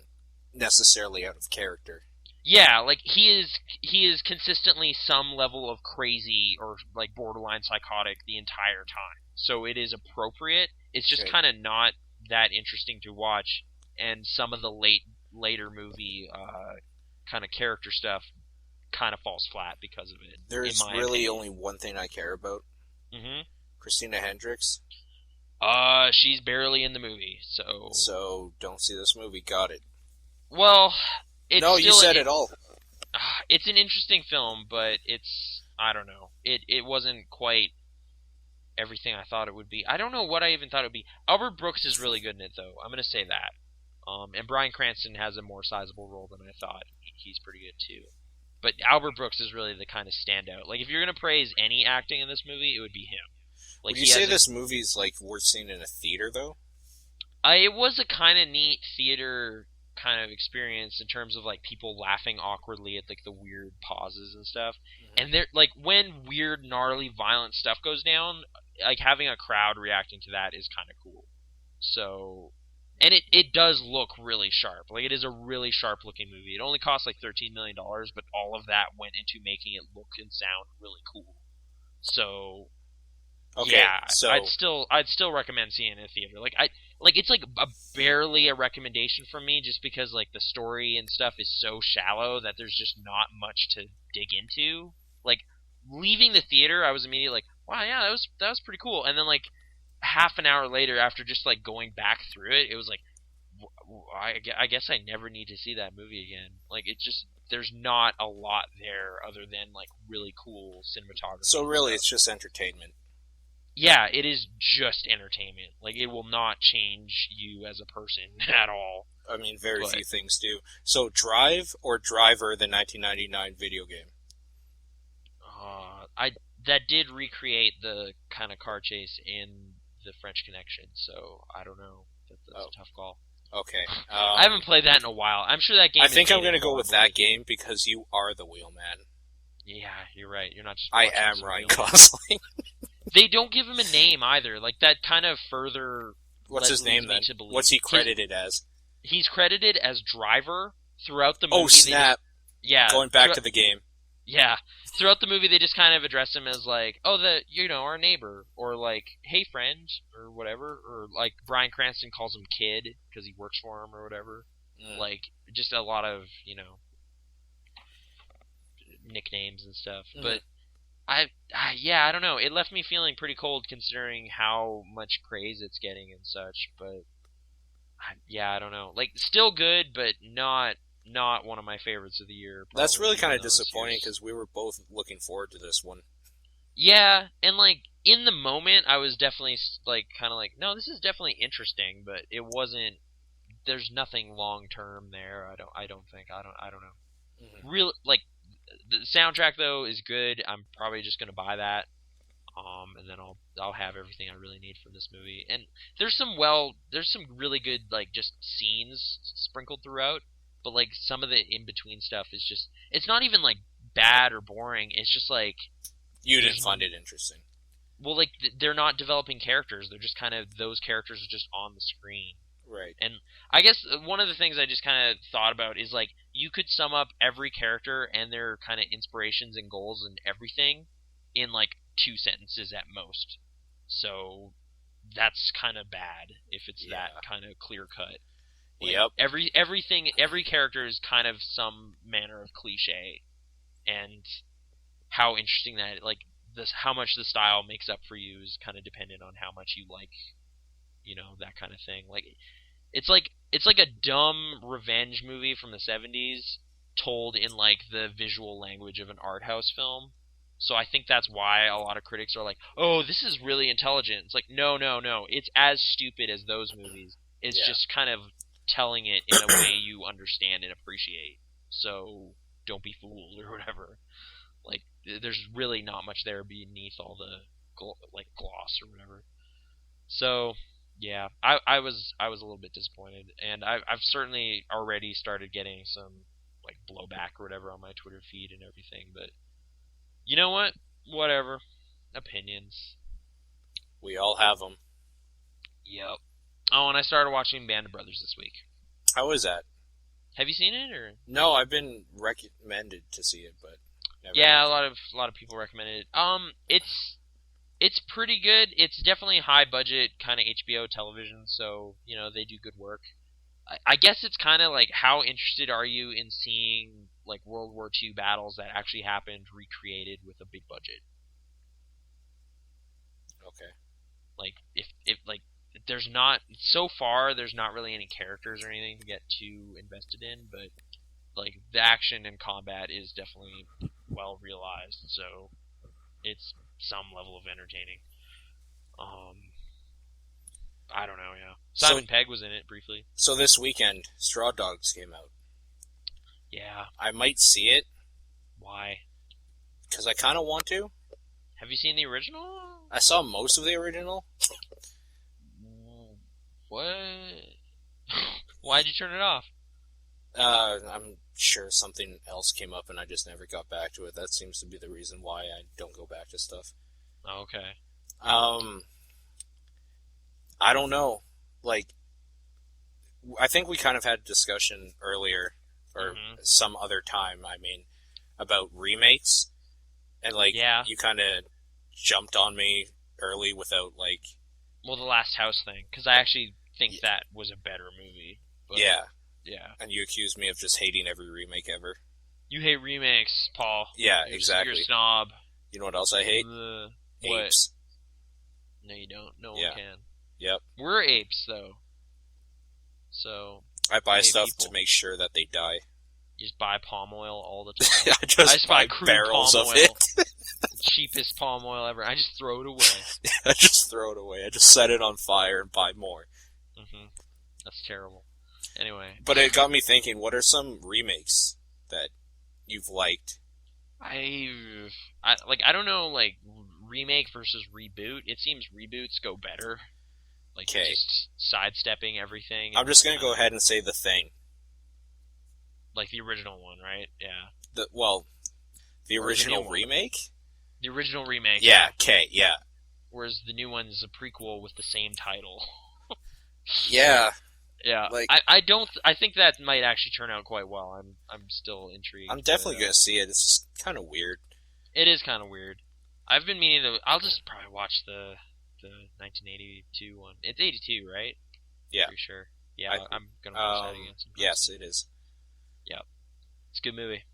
necessarily out of character. Yeah, like he is consistently some level of crazy or like borderline psychotic the entire time. So it is appropriate. It's just kind of not that interesting to watch, and some of the later movie kind of character stuff kind of falls flat because of it. There's really only one thing I care about. Mm-hmm. Christina Hendricks. She's barely in the movie, so... So, don't see this movie. Got it. Well, it's no, you said it all. It's an interesting film, but it's... I don't know. It wasn't quite everything I thought it would be. I don't know what I even thought it would be. Albert Brooks is really good in it, though. I'm going to say that. And Bryan Cranston has a more sizable role than I thought. He's pretty good, too. But Albert Brooks is really the kind of standout. Like, if you're going to praise any acting in this movie, it would be him. Like, would you say this movie's, like, worth seeing in a theater, though? It was a kind of neat theater kind of experience in terms of, like, people laughing awkwardly at, like, the weird pauses and stuff. Mm-hmm. And they're, like, when weird, gnarly, violent stuff goes down, like, having a crowd reacting to that is kind of cool. So... And it does look really sharp. Like, it is a really sharp-looking movie. It only cost, like, $13 million, but all of that went into making it look and sound really cool. So, okay, yeah, so... I'd still recommend seeing it in a theater. It's, like, barely a recommendation from me just because, like, the story and stuff is so shallow that there's just not much to dig into. Like, leaving the theater, I was immediately like, wow, yeah, that was pretty cool. And then, like, half an hour later, after just like going back through it, it was like, I guess I never need to see that movie again. Like, it's just there's not a lot there other than like really cool cinematography. So really, it's just entertainment. Yeah, it is just entertainment. Like, it will not change you as a person at all. I mean, very few things do. So, Drive or Driver, the 1999 video game? That did recreate the kind of car chase in the French Connection, so I don't know. That's a tough call. Okay. I haven't played that in a while. I'm sure that game... I think I'm going to go with that game because you are the wheelman. Yeah, you're right. You're not just... I am Ryan Gosling. They don't give him a name either. Like, that kind of further... What's his name, then? What's he credited as? He's credited as Driver throughout the movie. Oh, snap. Yeah. Going back to the game. Yeah. Throughout the movie, they just kind of address him as, like, oh, our neighbor, or, like, hey, friend, or whatever, or, like, Bryan Cranston calls him Kid, because he works for him, or whatever. Like, just a lot of, nicknames and stuff. But, I don't know. It left me feeling pretty cold, considering how much praise it's getting and such, but, I don't know. Like, still good, but not one of my favorites of the year. That's really kind of disappointing because we were both looking forward to this one. Yeah, and like in the moment, I was definitely like kind of like, no, this is definitely interesting, but it wasn't. There's nothing long term there. I don't think. I don't know. Mm-hmm. Real like the soundtrack though is good. I'm probably just gonna buy that. And then I'll have everything I really need from this movie. And there's some really good like just scenes sprinkled throughout. But, like, some of the in-between stuff is just... It's not even, like, bad or boring. It's just, like... You didn't find it interesting. Well, like, they're not developing characters. They're just kind of... Those characters are just on the screen. Right. And I guess one of the things I just kind of thought about is, like, you could sum up every character and their kind of inspirations and goals and everything in like 2 sentences at most. So that's kind of bad if it's that kind of clear cut. Like, yep. Every character is kind of some manner of cliche, and how interesting that how much the style makes up for you is kind of dependent on how much you like, that kind of thing. Like it's like a dumb revenge movie from the 70s told in like the visual language of an art house film. So I think that's why a lot of critics are like, "Oh, this is really intelligent." It's like, no. It's as stupid as those movies. It's just kind of telling it in a way you understand and appreciate. So don't be fooled or whatever. Like, there's really not much there beneath all the gloss or whatever. So yeah, I was a little bit disappointed, and I've certainly already started getting some like blowback or whatever on my Twitter feed and everything, but you know what? Whatever. Opinions. We all have them. Yep. Oh, and I started watching Band of Brothers this week. How is that? Have you seen it or? No, I've been recommended to see it, but never. Yeah, a lot of people recommended it. It's pretty good. It's definitely high budget kind of HBO television, so they do good work. I guess it's kind of like, how interested are you in seeing like World War II battles that actually happened recreated with a big budget? Okay. Like if like there's not really any characters or anything to get too invested in, but like the action and combat is definitely well realized, so it's some level of entertaining. I don't know, yeah. Simon Pegg was in it briefly. So this weekend, Straw Dogs came out. Yeah. I might see it. Why? Because I kind of want to. Have you seen the original? I saw most of the original. What? Why'd you turn it off? I'm sure something else came up and I just never got back to it. That seems to be the reason why I don't go back to stuff. Okay. I don't know. Like, I think we kind of had a discussion earlier, or some other time, about remakes. And, you kind of jumped on me early without, Well, The Last House thing, because I actually think that was a better movie. But, yeah. Yeah. And you accused me of just hating every remake ever. You hate remakes, Paul. Yeah, exactly. You're a snob. You know what else I hate? Apes. No, you don't. No one can. Yep. We're apes, though. So... I buy stuff to make sure that they die. You just buy palm oil all the time. I just buy barrels of it. Cheapest palm oil ever. I just throw it away. I just throw it away. I just set it on fire and buy more. That's terrible. Anyway. But it got me thinking, what are some remakes that you've liked? I don't know, remake versus reboot. It seems reboots go better. Just sidestepping everything. I'm just going to go ahead and say The Thing. Like the original one, right? Yeah. The original remake? The original remake. Yeah, yeah. Whereas the new one is a prequel with the same title. Yeah. Yeah. I think that might actually turn out quite well. I'm still intrigued. I'm definitely going to see it. It's just kind of weird. It is kind of weird. I've been meaning to... I'll just probably watch the 1982 one. It's 82, right? Yeah. Pretty sure. Yeah, I'm going to watch that again sometime. Yes, it is. Yeah. It's a good movie.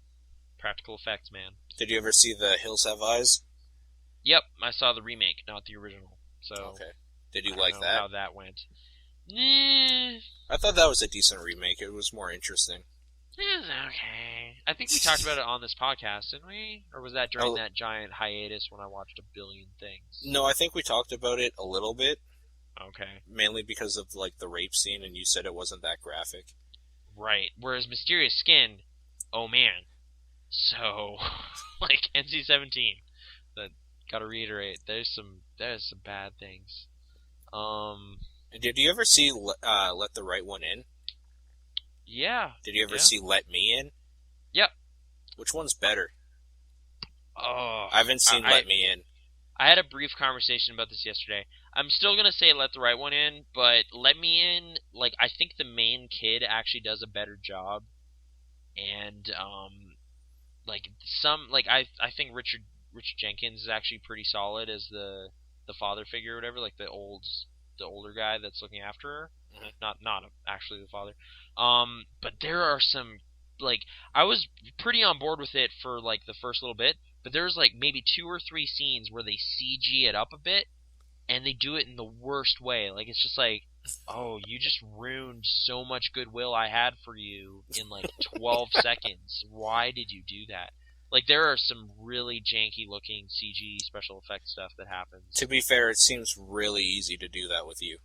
Practical effects, man. Did you ever see The Hills Have Eyes? Yep, I saw the remake, not the original. So okay. Did you like that? How that went? Nah. I thought that was a decent remake. It was more interesting. It was okay. I think we talked about it on this podcast, didn't we? Or was that during that giant hiatus when I watched a billion things? No, I think we talked about it a little bit. Okay. Mainly because of the rape scene, and you said it wasn't that graphic. Right. Whereas Mysterious Skin, oh man. So, NC-17. That gotta reiterate, there's some bad things. Did you ever see Let the Right One In? Yeah. Did you ever see Let Me In? Yep. Which one's better? Oh, I haven't seen Let Me In. I had a brief conversation about this yesterday. I'm still gonna say Let the Right One In, but Let Me In, I think the main kid actually does a better job. and like I think Richard Jenkins is actually pretty solid as the father figure or whatever, like the older guy that's looking after her. Mhm. Not actually the father. But there are some, like, I was pretty on board with it for like the first little bit, but there's like maybe 2 or 3 scenes where they CG it up a bit, and they do it in the worst way. Like, it's just like, oh, you just ruined so much goodwill I had for you in like 12 seconds. Why did you do that? Like, there are some really janky looking CG special effects stuff that happens. To be fair, it seems really easy to do that with you.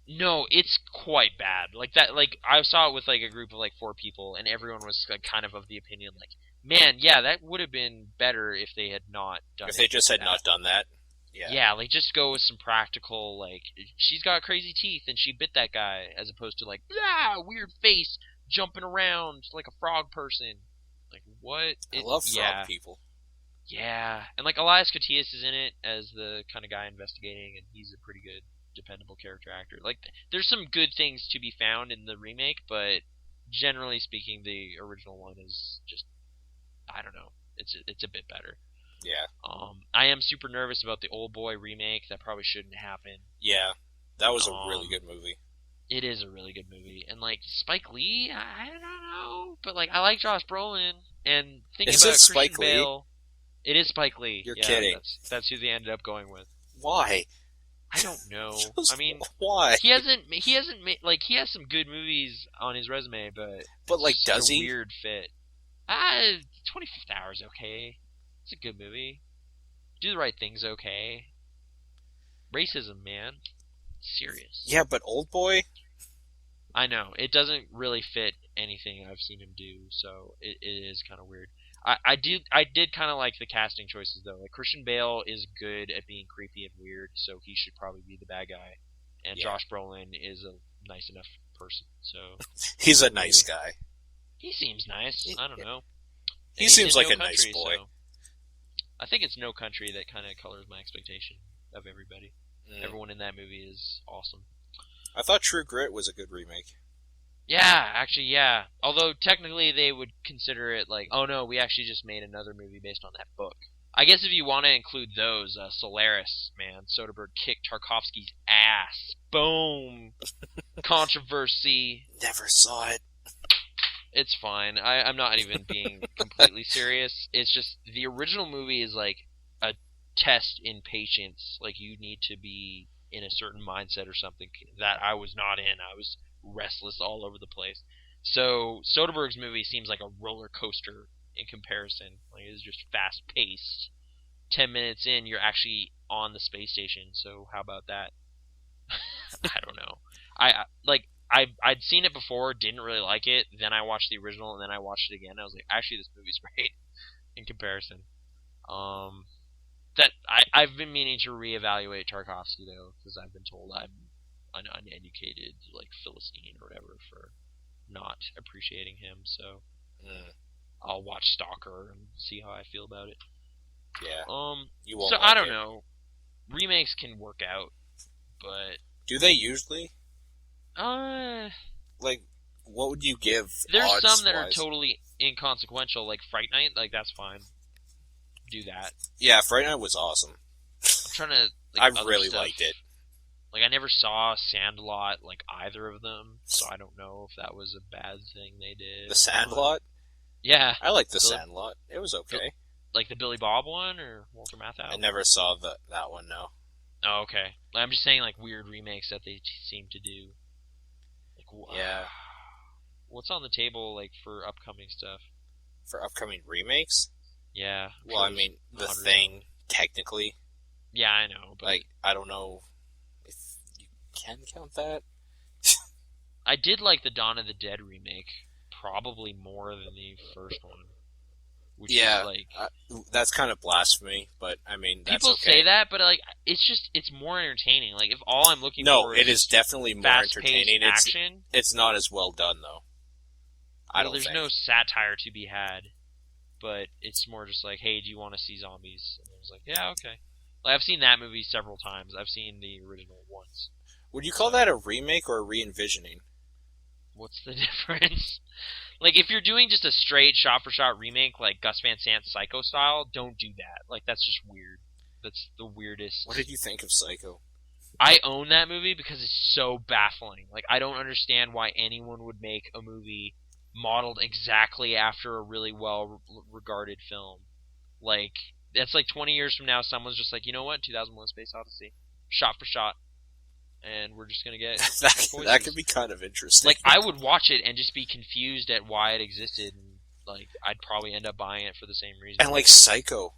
No, it's quite bad. Like that, like I saw it with like a group of like 4 people, and everyone was like kind of the opinion, like, man, yeah, that would have been better if they had not done it. If they just like had that. not done that. Yeah. Yeah, like just go with some practical, like, she's got crazy teeth and she bit that guy, as opposed to like, weird face jumping around like a frog person. Like, what? I love frog people. Yeah, and like Elias Koteas is in it as the kind of guy investigating, and he's a pretty good, dependable character actor. Like, there's some good things to be found in the remake, but generally speaking, the original one is just, I don't know, it's a bit better. Yeah. I am super nervous about the Old Boy remake. That probably shouldn't happen. Yeah, that was a really good movie. It is a really good movie, and like Spike Lee, I don't know, but like I like Josh Brolin, and thinking about Christian Bale. It is Spike Lee. You're kidding. That's who they ended up going with. Why? I don't know. I mean, why? He hasn't made, like, he has some good movies on his resume, but like, does he? Weird fit. 25th Hour's okay. It's a good movie. Do the Right Thing's okay. Racism, man. Serious. Yeah, but Old Boy? I know. It doesn't really fit anything I've seen him do, so it is kind of weird. I did kind of like the casting choices, though. Like, Christian Bale is good at being creepy and weird, so he should probably be the bad guy. And yeah. Josh Brolin is a nice enough person, so... He's a nice guy. He seems nice. I don't know. He seems like a nice boy. So I think it's No Country that kind of colors my expectation of everybody. Everyone in that movie is awesome. I thought True Grit was a good remake. Yeah, actually, yeah. Although, technically, they would consider it like, oh no, we actually just made another movie based on that book. I guess if you want to include those, Solaris, man, Soderbergh kicked Tarkovsky's ass. Boom! Controversy. Never saw it. It's fine. I'm not even being completely serious. It's just, the original movie is like a test in patience. Like, you need to be in a certain mindset or something that I was not in. I was restless all over the place. So Soderbergh's movie seems like a roller coaster in comparison. Like, it's just fast paced. 10 minutes in, you're actually on the space station. So how about that? I don't know. I'd seen it before, didn't really like it. Then I watched the original, and then I watched it again. I was like, actually, this movie's great in comparison. That I've been meaning to reevaluate Tarkovsky, though, because I've been told I'm an uneducated, like, Philistine or whatever for not appreciating him. So I'll watch Stalker and see how I feel about it. Yeah. You won't. So I don't know. Remakes can work out, but do they usually? Like, what would you give? There's some that are totally inconsequential, like Fright Night. Like, that's fine. Do that. Yeah, Fright Night was awesome. I'm trying to. Like, I really liked it. Like, I never saw Sandlot, like, either of them, so I don't know if that was a bad thing they did. The Sandlot? Yeah. I liked the Sandlot. It was okay. Like the Billy Bob one, or Walter Matthau? I never saw that one, no. Oh, okay. I'm just saying, like, weird remakes that they seem to do. Like, yeah. What's on the table, like, for upcoming stuff? For upcoming remakes? Yeah. Well, I mean, The Thing, technically. Yeah, I know, but... Like, I don't know if you can count that. I did like the Dawn of the Dead remake, probably more than the first one. Which yeah, is like, that's kind of blasphemy, but I mean, that's people okay. say that, but like, it's more entertaining. Like, if all I'm looking for it is definitely more entertaining. Action, it's not as well done though. There's no satire to be had, but it's more just like, hey, do you want to see zombies? And I was like, yeah, okay. Like, I've seen that movie several times. I've seen the original once. Would you call that a remake or a re-envisioning? What's the difference? Like, if you're doing just a straight shot-for-shot remake, like Gus Van Sant's Psycho style, don't do that. Like, that's just weird. That's the weirdest. What did you think of Psycho? I own that movie because it's so baffling. Like, I don't understand why anyone would make a movie modeled exactly after a really well-regarded film. Like, it's like 20 years from now, someone's just like, you know what, 2001: Space Odyssey, shot for shot, and we're just gonna get that could be kind of interesting. Like, I would watch it and just be confused at why it existed, and like, I'd probably end up buying it for the same reason. And like Psycho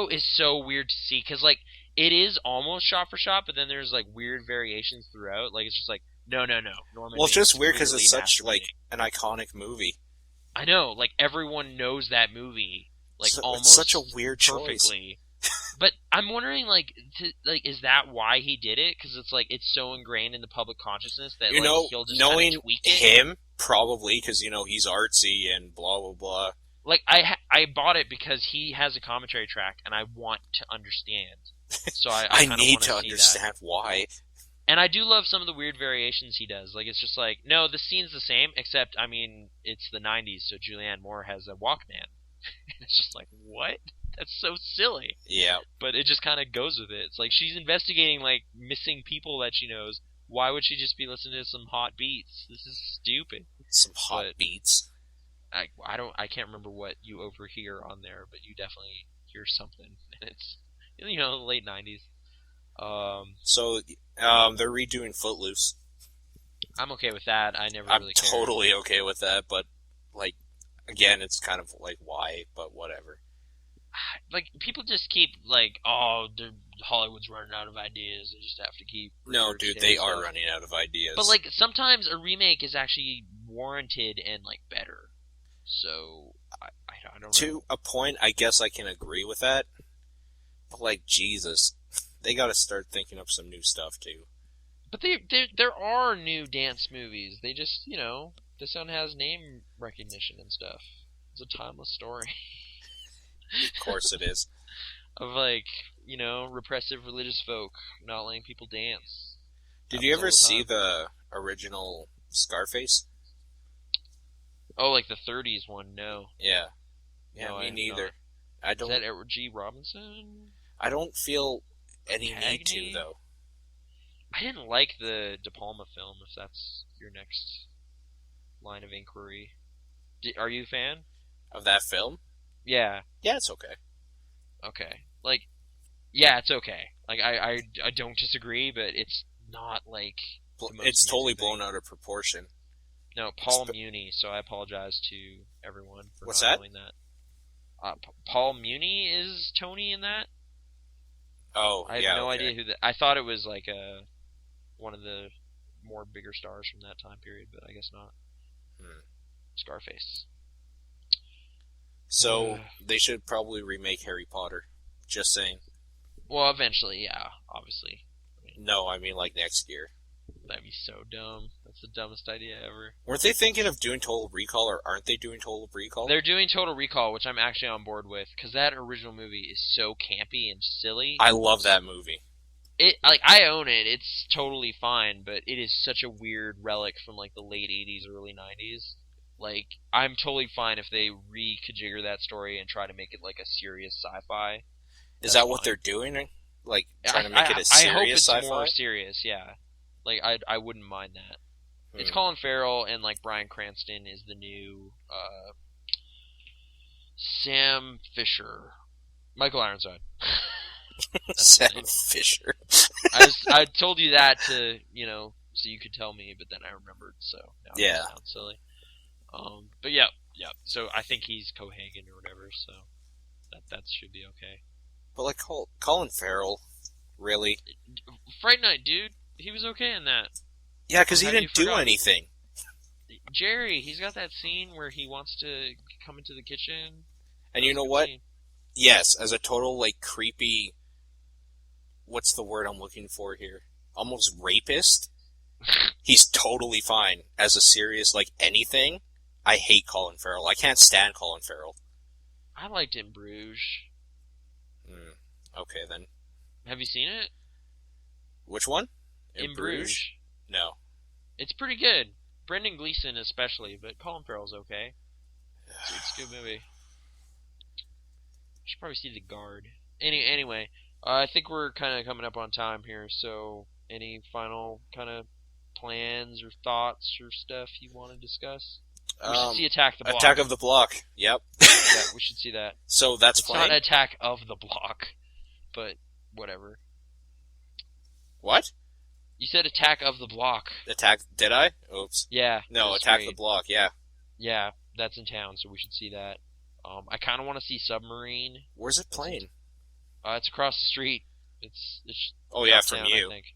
is so weird to see because like it is almost shot for shot, but then there's like weird variations throughout. Like, it's just like no, Norman. Well, it's just weird because it's such masturbating. like an iconic movie. I know, like everyone knows that movie. Like, almost it's such a weird perfectly. But I'm wondering, like, is that why he did it? Because it's like it's so ingrained in the public consciousness that he'll just knowing tweak it. Him probably because he's artsy and blah blah blah. Like, I bought it because he has a commentary track and I want to understand. So I need to understand why. And I do love some of the weird variations he does. Like, it's just like, no, the scene's the same, except, I mean, it's the 90s, so Julianne Moore has a Walkman. And it's just like, what? That's so silly. Yeah. But it just kind of goes with it. It's like she's investigating, like, missing people that she knows. Why would she just be listening to some hot beats? This is stupid. Some hot beats. I can't remember what you overhear on there, but you definitely hear something. And it's, the late 90s. So they're redoing Footloose. I'm okay with that. I never really cared. I'm totally okay with that, but, like, again, it's kind of like, why, but whatever. Like, people just keep, like, Hollywood's running out of ideas. They just have to keep... No, dude, they are running out of ideas. But, like, sometimes a remake is actually warranted and, like, better. So, I don't know. To a point, I guess I can agree with that. But, like, Jesus, they gotta start thinking up some new stuff, too. But there are new dance movies. They just, this one has name recognition and stuff. It's a timeless story. Of course it is. Of, like, repressive religious folk not letting people dance. Did you ever see the original Scarface? Oh, like the 30s one? No. Yeah. Yeah, no, me neither. I don't. Is that Edward G. Robinson? I don't feel any need to, though. I didn't like the De Palma film, if that's your next line of inquiry. Are you a fan? Of that film? Yeah. Yeah, it's okay. Okay. Like, yeah, it's okay. Like, I don't disagree, but it's not, like... It's totally blown out of proportion. No, Paul Muni, so I apologize to everyone for What's not knowing that. Paul Muni is Tony in that? Oh, I have no idea who that... I thought it was, like, one of the more bigger stars from that time period, but I guess not. Scarface. So, they should probably remake Harry Potter. Just saying. Well, eventually, yeah, obviously. No, I mean, like, next year. That'd be so dumb. That's the dumbest idea ever. Weren't they thinking of doing Total Recall, or aren't they doing Total Recall? They're doing Total Recall, which I'm actually on board with, because that original movie is so campy and silly. I love that movie. I own it. It's totally fine, but it is such a weird relic from, like, the late 80s, early 90s. Like, I'm totally fine if they re-configure that story and try to make it, like, a serious sci-fi. Is that what they're doing? Like, trying to make it a serious I hope it's sci-fi? more serious, yeah. Like, I wouldn't mind that. It's Colin Farrell, and, like, Bryan Cranston is the new, Sam Fisher. Michael Ironside. Sam Fisher. I told you that to, so you could tell me, but then I remembered, so now it sounds silly. But yeah. So I think he's Cohagen or whatever, so that should be okay. But, like, Colin Farrell, really? Fright Night, dude. He was okay in that. Yeah, because he didn't do anything. Jerry, he's got that scene where he wants to come into the kitchen. And you know what? Scene. Yes, as a total, like, creepy... What's the word I'm looking for here? Almost rapist? He's totally fine. As a serious, like, anything, I hate Colin Farrell. I can't stand Colin Farrell. I liked In Bruges. Okay, then. Have you seen it? Which one? In Bruges. No. It's pretty good. Brendan Gleeson especially, but Colin Farrell's okay. It's a good movie. Should probably see The Guard. Anyway, I think we're kind of coming up on time here, so any final kind of plans or thoughts or stuff you want to discuss? We should see Attack the Block. Attack of the Block, yep. Yeah, we should see that. So that's it's playing? Not Attack of the Block, but whatever. What? You said Attack of the Block. Did I? Oops. Yeah. No, Attack the Block, yeah. Yeah, that's in town, so we should see that. I kind of want to see Submarine. Where's it playing? It's across the street. It's oh yeah, Uptown, from you. I think.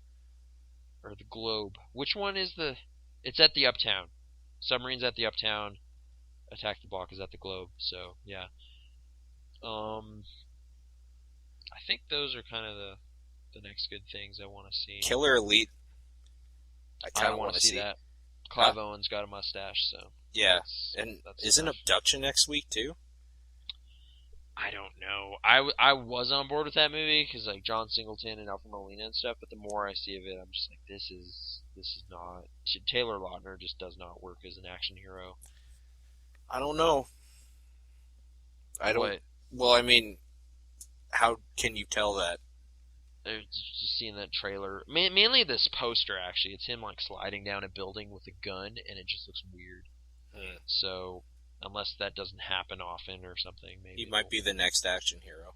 Or the Globe. Which one is the... It's at the Uptown. Submarine's at the Uptown. Attack the Block is at the Globe, so yeah. I think those are kind of the next good things I want to see. Killer Elite. I kind I of want to see that. Clive Owen's got a mustache, so... Yeah, and isn't enough. Abduction next week, too? I don't know. I was on board with that movie because like John Singleton and Alfred Molina and stuff. But the more I see of it, I'm just like, this is not. Taylor Lautner just does not work as an action hero. I don't know. I don't. What? Well, I mean, how can you tell that? Just seeing that trailer, mainly this poster. Actually, it's him like sliding down a building with a gun, and it just looks weird. So. Unless that doesn't happen often or something, maybe. He might be the next action hero.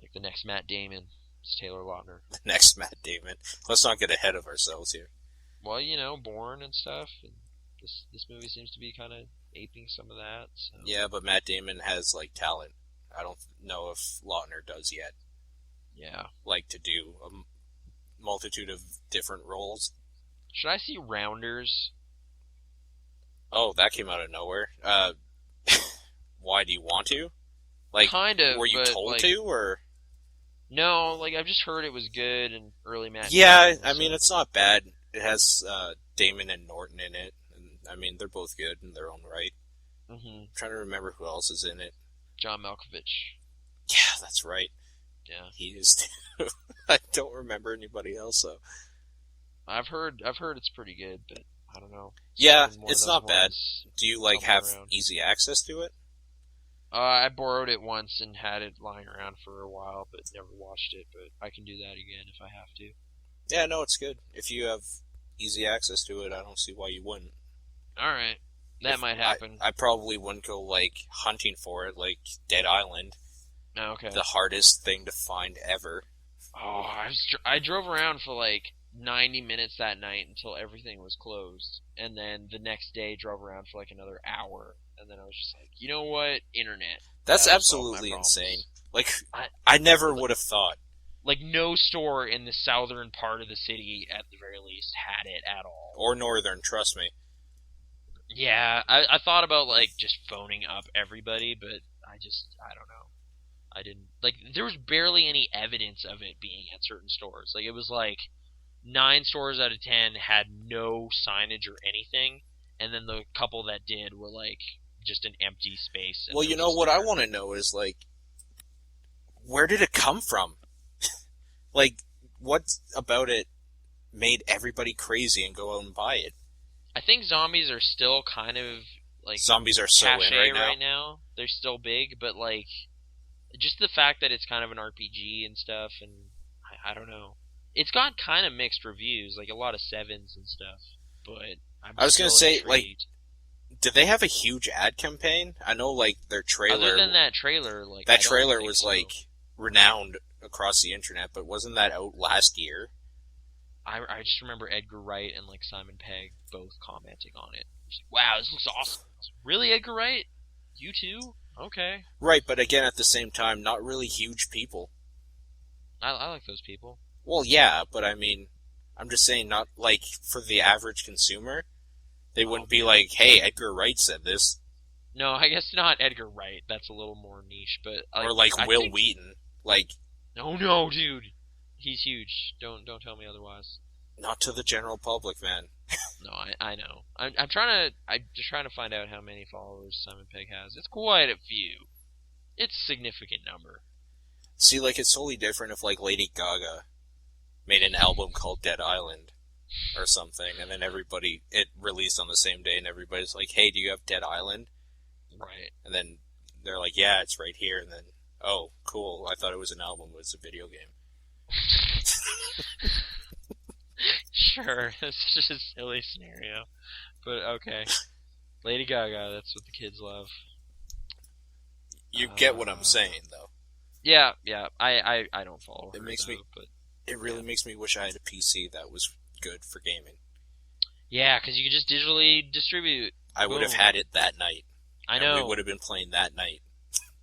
Like the next Matt Damon. It's Taylor Lautner. The next Matt Damon. Let's not get ahead of ourselves here. Well, Bourne and stuff. And this movie seems to be kind of aping some of that. So. Yeah, but Matt Damon has, like, talent. I don't know if Lautner does yet. Yeah. Like, to do a multitude of different roles. Should I see Rounders? Oh, that came out of nowhere. Why do you want to? Like, kind of. Were you told to, or? No, like I've just heard it was good and early Matt. Yeah, Damon, I mean it's not bad. It has Damon and Norton in it, and I mean they're both good in their own right. Mm-hmm. I'm trying to remember who else is in it. John Malkovich. Yeah, that's right. Yeah, he is too. I don't remember anybody else though. I've heard it's pretty good, but. I don't know. Yeah, it's not bad. Do you have easy access to it? I borrowed it once and had it lying around for a while, but never watched it. But I can do that again if I have to. Yeah, no, it's good. If you have easy access to it, I don't see why you wouldn't. All right, that might happen. I probably wouldn't go hunting for it, like Dead Island. Oh, okay. The hardest thing to find ever. Oh, I drove around for 90 minutes that night until everything was closed, and then the next day drove around for another hour, and then I was just like, you know what, internet. That's absolutely insane. I never would have thought. No store in the southern part of the city, at the very least, had it at all. Or northern, trust me. Yeah, I thought about just phoning up everybody, but I don't know. I didn't there was barely any evidence of it being at certain stores. It was 9 stores out of 10 had no signage or anything, and then the couple that did were just an empty space. Well, you know what I want to know is where did it come from? What about it made everybody crazy and go out and buy it? I think zombies are still kind of zombies are so in right now. They're still big, but just the fact that it's kind of an RPG and stuff, and I don't know. It's got kind of mixed reviews, a lot of 7s and stuff, but I was going to say, intrigued. Did they have a huge ad campaign? I know, their trailer... Other than that trailer, that trailer was, renowned across the internet, but wasn't that out last year? I just remember Edgar Wright and, Simon Pegg both commenting on it. Wow, this looks awesome. Really, Edgar Wright? You too? Okay. Right, but again, at the same time, not really huge people. I like those people. Well, yeah, but I mean, I'm just saying, not for the average consumer, they wouldn't be hey, Edgar Wright said this. No, I guess not Edgar Wright. That's a little more niche, but or Will Wheaton, No, dude, he's huge. Don't tell me otherwise. Not to the general public, man. No, I know. I'm just trying to find out how many followers Simon Pegg has. It's quite a few. It's a significant number. See, it's totally different if Lady Gaga made an album called Dead Island. or something, and then it released on the same day, and everybody's like, "Hey, do you have Dead Island?" Right. And then they're like, "Yeah, it's right here." And then, oh, cool! I thought it was an album, but it's a video game. Sure, it's just a silly scenario, but okay. Lady Gaga, that's what the kids love. You get what I'm saying, though. Yeah, yeah. I don't follow her, It makes me. but It really makes me wish I had a PC that was good for gaming. yeah, because you could just digitally distribute. I would have had it that night. I And we know. would have been playing that night.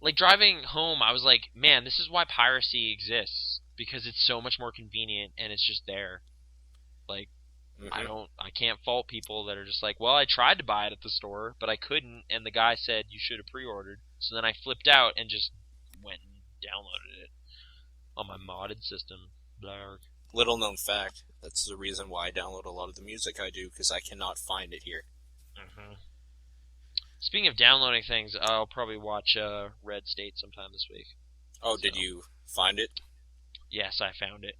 Like driving home, I was like, man, this is why piracy exists, because it's so much more convenient and it's just there. Like, I can't fault people that are just like, well, I tried to buy it at the store, but I couldn't, and the guy said you should have pre-ordered. So then I flipped out and just went and downloaded it on my modded system. Blarg. Little known fact, that's the reason why I download a lot of the music I do, because I cannot find it here. Mm-hmm. Speaking of downloading things, I'll probably watch Red State sometime this week. Oh, did you find it? Yes, I found it.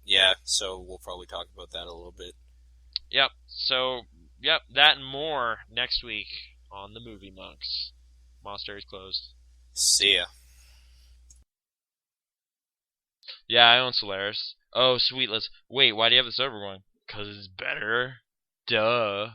Yeah, so we'll probably talk about that a little bit. Yep. So, yep, that and more next week on the Movie Monks. Monastery's closed. See ya. Yeah, I own Solaris. Oh, sweet. Wait, why do you have the server going? Because it's better. Duh.